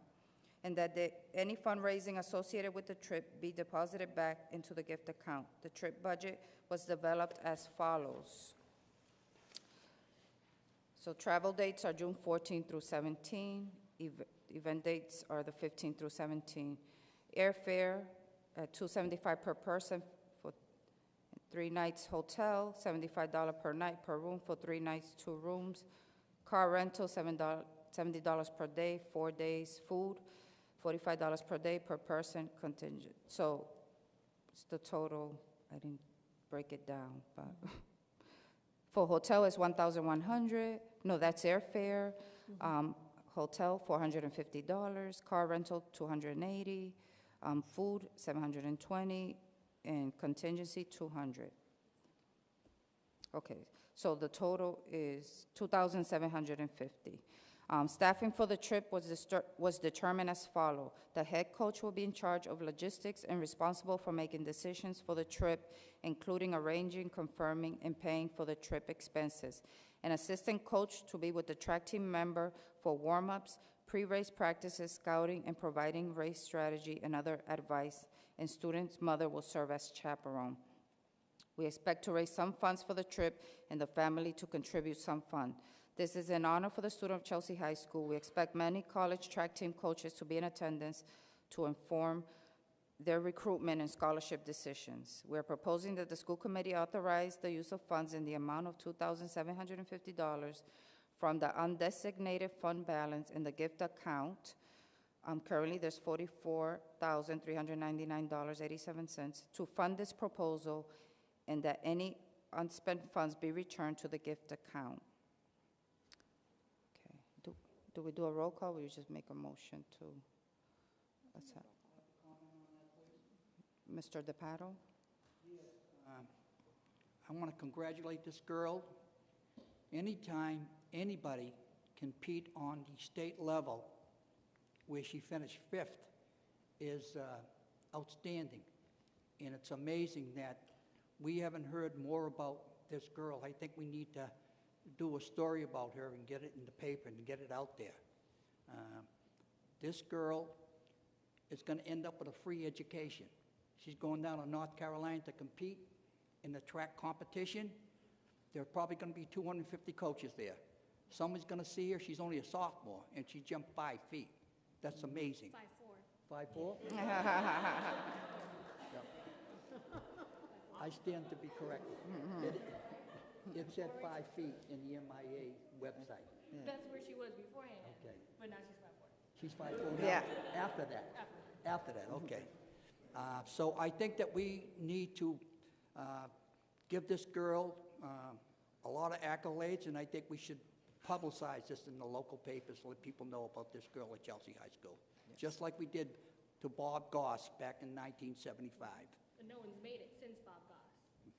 and that any fundraising associated with the trip be deposited back into the gift account. The trip budget was developed as follows. So travel dates are June 14 through 17. Event dates are the 15 through 17. Airfare at $275 per person for 3 nights hotel, $75 per night per room for 3 nights, 2 rooms. Car rental, $70 per day, 4 days. Food, $45 per day per person contingent. So it's the total. I didn't break it down, but for hotel is $1,100. No, that's airfare. Hotel, $450. Car rental, $280. Food, $720, and contingency, $200. Okay, so the total is $2,750. Staffing for the trip was determined as follows. The head coach will be in charge of logistics and responsible for making decisions for the trip, including arranging, confirming, and paying for the trip expenses. An assistant coach to be with the track team member for warm-ups, pre-race practices, scouting, and providing race strategy and other advice, and student's mother will serve as chaperone. We expect to raise some funds for the trip and the family to contribute some fund. This is an honor for the student of Chelsea High School. We expect many college track team coaches to be in attendance to inform their recruitment and scholarship decisions. We are proposing that the school committee authorize the use of funds in the amount of $2,750 from the undesignated fund balance in the gift account Currently, there's $44,399.87 to fund this proposal, and that any unspent funds be returned to the gift account. Okay. Do we do a roll call, or you just make a motion to accept? Mr. DePato? I want to congratulate this girl. Anytime anybody compete on the state level where she finished 5th is outstanding. And it's amazing that we haven't heard more about this girl. I think we need to do a story about her and get it in the paper and get it out there. This girl is going to end up with a free education. She's going down to North Carolina to compete in the track competition. There are probably going to be 250 coaches there. Someone's going to see her. She's only a sophomore, and she jumped 5 feet. That's amazing. 5'4". 5'4"? Yep. I stand to be corrected. It said 5 feet in the MIA website. That's where she was beforehand. Okay. But now she's 5'4". She's 5'4" now? Yeah. After that? After that, okay. So I think that we need to give this girl a lot of accolades, and I think we should publicize this in the local papers so that people know about this girl at Chelsea High School, just like we did to Bob Goss back in 1975. And no one's made it since Bob Goss, since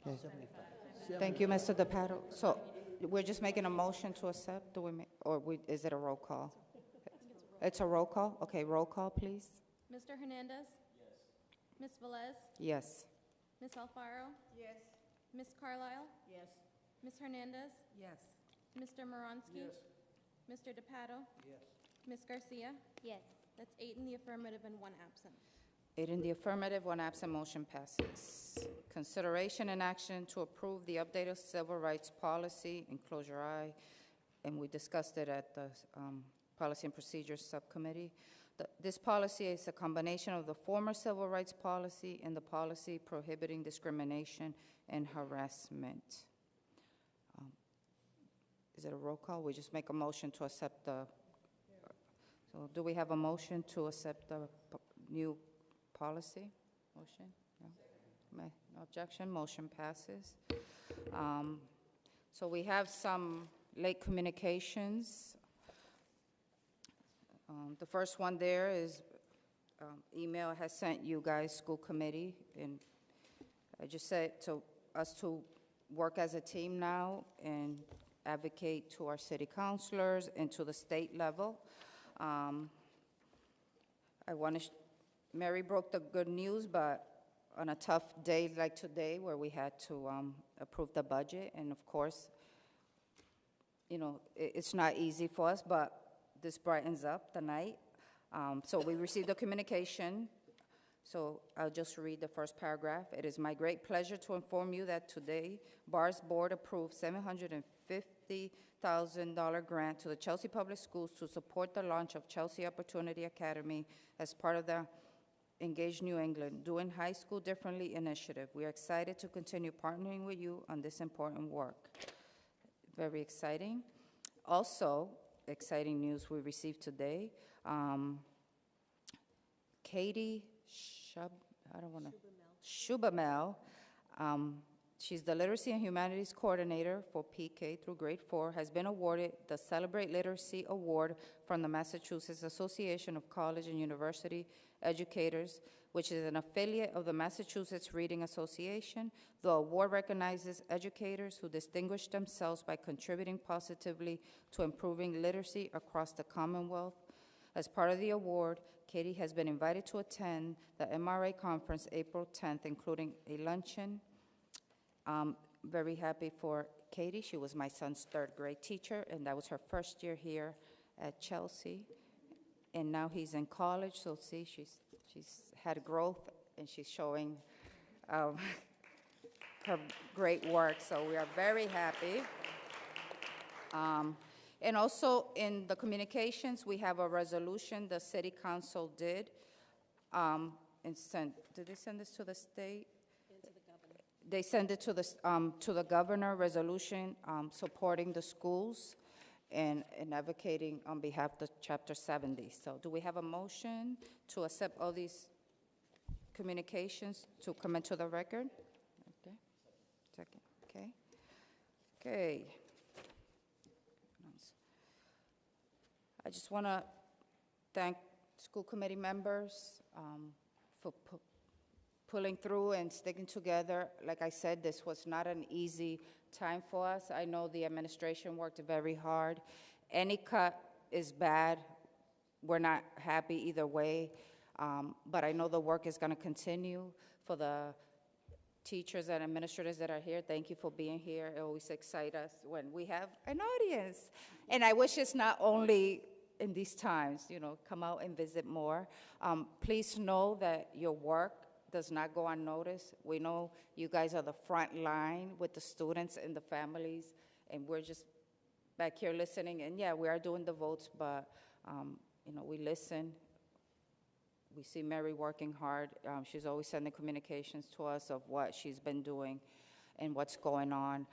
1945. Thank you, Mr. DePato. So we're just making a motion to accept, is it a roll call? It's a roll call? Okay, roll call, please. Mr. Hernandez? Yes. Ms. Velez? Yes. Ms. Alfaro? Yes. Ms. Carlisle? Yes. Ms. Hernandez? Yes. Mr. Moronsky? Yes. Mr. DePato? Yes. Ms. Garcia? Yes. That's 8 in the affirmative and 1 absent. 8 in the affirmative, 1 absent, motion passes. Consideration and action to approve the updated civil rights policy, enclosure I, and we discussed it at the Policy and Procedures Subcommittee. This policy is a combination of the former civil rights policy and the policy prohibiting discrimination and harassment. Is it a roll call? We just make a motion to accept the, so do we have a motion to accept the new policy? Motion? No objection, motion passes. So we have some late communications. The first one there is email has sent you guys, school committee, and I just said to us to work as a team now and advocate to our city councilors and to the state level. Mary broke the good news, but on a tough day like today where we had to approve the budget, and of course, you know, it's not easy for us, but this brightens up the night. So we received a communication. So I'll just read the first paragraph. It is my great pleasure to inform you that today, BAR's board approved $750,000 grant to the Chelsea Public Schools to support the launch of Chelsea Opportunity Academy as part of the Engage New England, Doing High School Differently initiative. We are excited to continue partnering with you on this important work. Very exciting. Also, exciting news we received today. Katie Schubamel, she's the Literacy and Humanities Coordinator for PK through grade 4, has been awarded the Celebrate Literacy Award from the Massachusetts Association of College and University Educators, which is an affiliate of the Massachusetts Reading Association. The award recognizes educators who distinguish themselves by contributing positively to improving literacy across the Commonwealth. As part of the award, Katie has been invited to attend the MRA conference April 10th, including a luncheon. Very happy for Katie. She was my son's 3rd grade teacher, and that was her first year here at Chelsea. And now he's in college, so see, she's had growth, and she's showing her great work, so we are very happy. And also in the communications, we have a resolution the city council did and did they send this to the state? they send it to the governor, resolution supporting the schools and advocating on behalf of Chapter 70. So do we have a motion to accept all these communications to come into the record? Okay. Second, okay. Okay. I just want to thank school committee members for pulling through and sticking together. Like I said, this was not an easy time for us. I know the administration worked very hard. Any cut is bad. We're not happy either way, but I know the work is going to continue. For the teachers and administrators that are here, thank you for being here. It always excites us when we have an audience. And I wish it's not only in these times, you know, come out and visit more. Please know that your work does not go unnoticed. We know you guys are the front line with the students and the families, and we're just back here listening. And yeah, we are doing the votes, but you know, we listen. We see Mary working hard. She's always sending communications to us of what she's been doing and what's going on.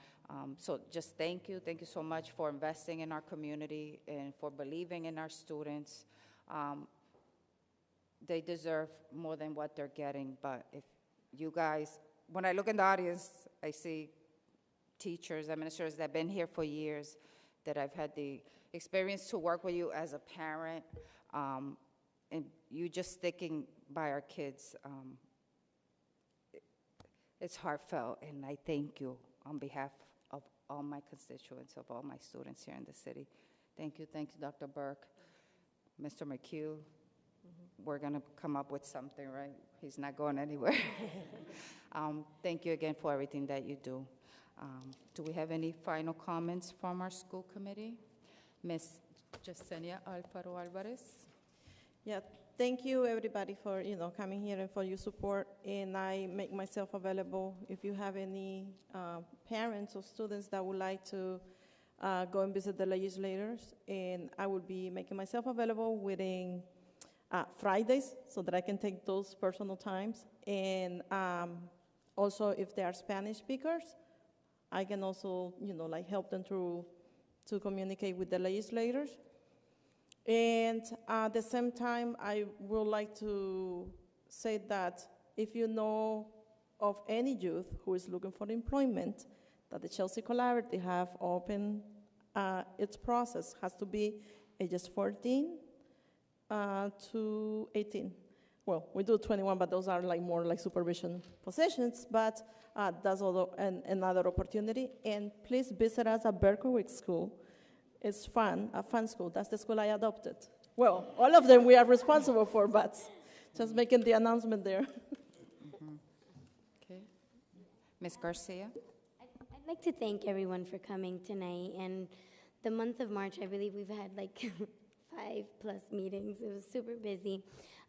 So just thank you so much for investing in our community and for believing in our students. They deserve more than what they're getting, but if you guys, when I look in the audience, I see teachers, administrators that have been here for years, that I've had the experience to work with you as a parent, and you just sticking by our kids. It's heartfelt, and I thank you on behalf of all my constituents, of all my students here in the city. Thank you, Dr. Burke. Mr. McHugh, we're gonna come up with something, right? He's not going anywhere. Thank you again for everything that you do. Do we have any final comments from our school committee? Ms. Yesenia Alfaro Alvarez? Yeah, thank you everybody for, you know, coming here and for your support. And I make myself available if you have any parents or students that would like to go and visit the legislators. And I will be making myself available within Fridays so that I can take those personal times. And also if they are Spanish speakers, I can also, you know, like help them to communicate with the legislators. And at the same time, I would like to say that if you know of any youth who is looking for employment, that the Chelsea Collaborative have opened its process, has to be ages 14 to 18. Well, we do 21, but those are like more like supervision positions, but that's also another opportunity. And please visit us at Berkowitz School. It's fun, a fun school. That's the school I adopted. Well, all of them we are responsible for, but just making the announcement there. Okay. Ms. Garcia? I'd like to thank everyone for coming tonight. And the month of March, I believe we've had like 5+ meetings. It was super busy.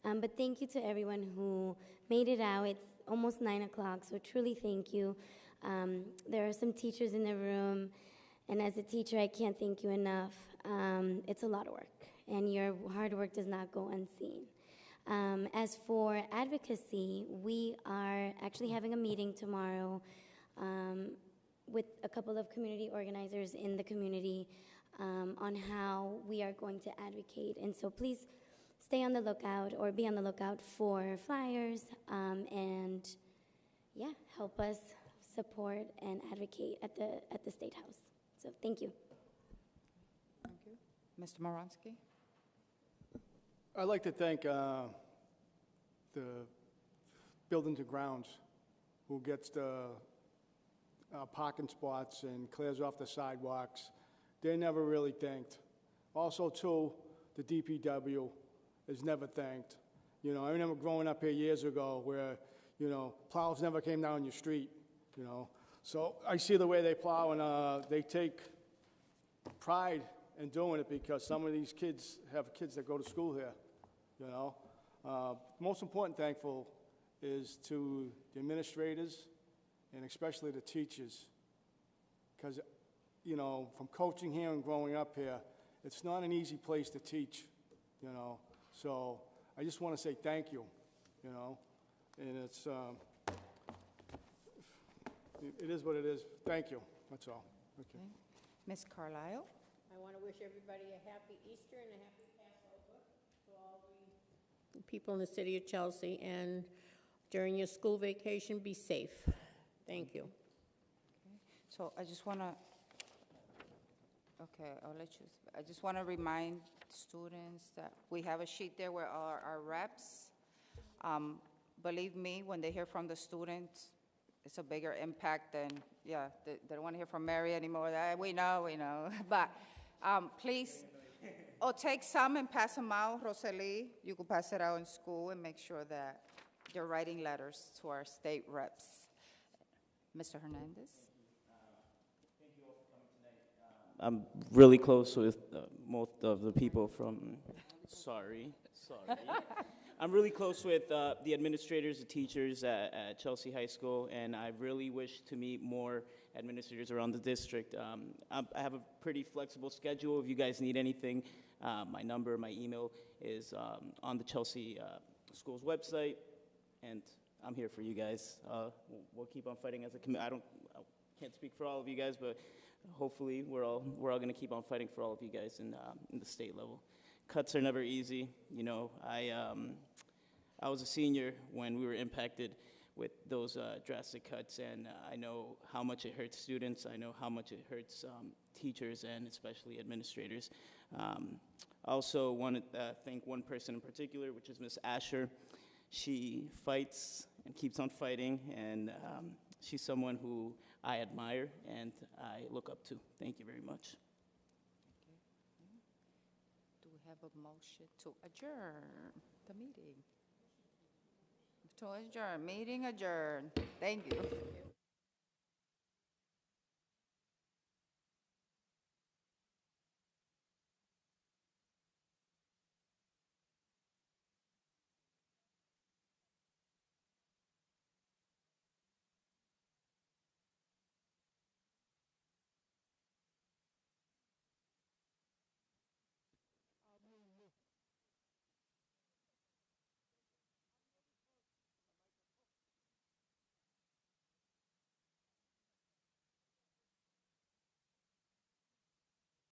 But thank you to everyone who made it out. It's almost 9 o'clock, so truly thank you. There are some teachers in the room, and as a teacher, I can't thank you enough. It's a lot of work, and your hard work does not go unseen. As for advocacy, we are actually having a meeting tomorrow with a couple of community organizers in the community on how we are going to advocate. And so please stay on the lookout or be on the lookout for flyers and yeah, help us support and advocate at the State House. So thank you. Thank you. Mr. Moronsky? I'd like to thank the Buildings and Grounds, who gets the parking spots and clears off the sidewalks. They're never really thanked. Also, too, the DPW is never thanked. You know, I remember growing up here years ago where, you know, plows never came down your street, you know. So I see the way they plow, and they take pride in doing it because some of these kids have kids that go to school here, you know. Most important thankful is to the administrators and especially the teachers, because, you know, from coaching here and growing up here, it's not an easy place to teach, you know. So I just want to say thank you, you know. And it's, It is what it is. Thank you, that's all. Okay. Ms. Carlisle? I want to wish everybody a happy Easter and a happy Passover to all the people in the city of Chelsea. And during your school vacation, be safe. Thank you. So I just want to, okay, I'll let you, I just want to remind students that we have a sheet there where our reps, believe me, when they hear from the students, it's a bigger impact than, yeah, they don't want to hear from Mary anymore. We know. But please, take some and pass them out, Rosalie. You could pass it out in school and make sure that they're writing letters to our state reps. Mr. Hernandez? I'm really close with most of the people from, sorry. I'm really close with the administrators, the teachers at Chelsea High School, and I really wish to meet more administrators around the district. I have a pretty flexible schedule. If you guys need anything, my number, my email is on the Chelsea School's website, and I'm here for you guys. We'll keep on fighting as a committee. I can't speak for all of you guys, but hopefully we're all going to keep on fighting for all of you guys in the state level. Cuts are never easy. You know, I was a senior when we were impacted with those drastic cuts, and I know how much it hurts students. I know how much it hurts teachers and especially administrators. I also want to thank one person in particular, which is Miss Asher. She fights and keeps on fighting, and she's someone who I admire and I look up to. Thank you very much. Do we have a motion to adjourn the meeting? To adjourn, meeting adjourned. Thank you.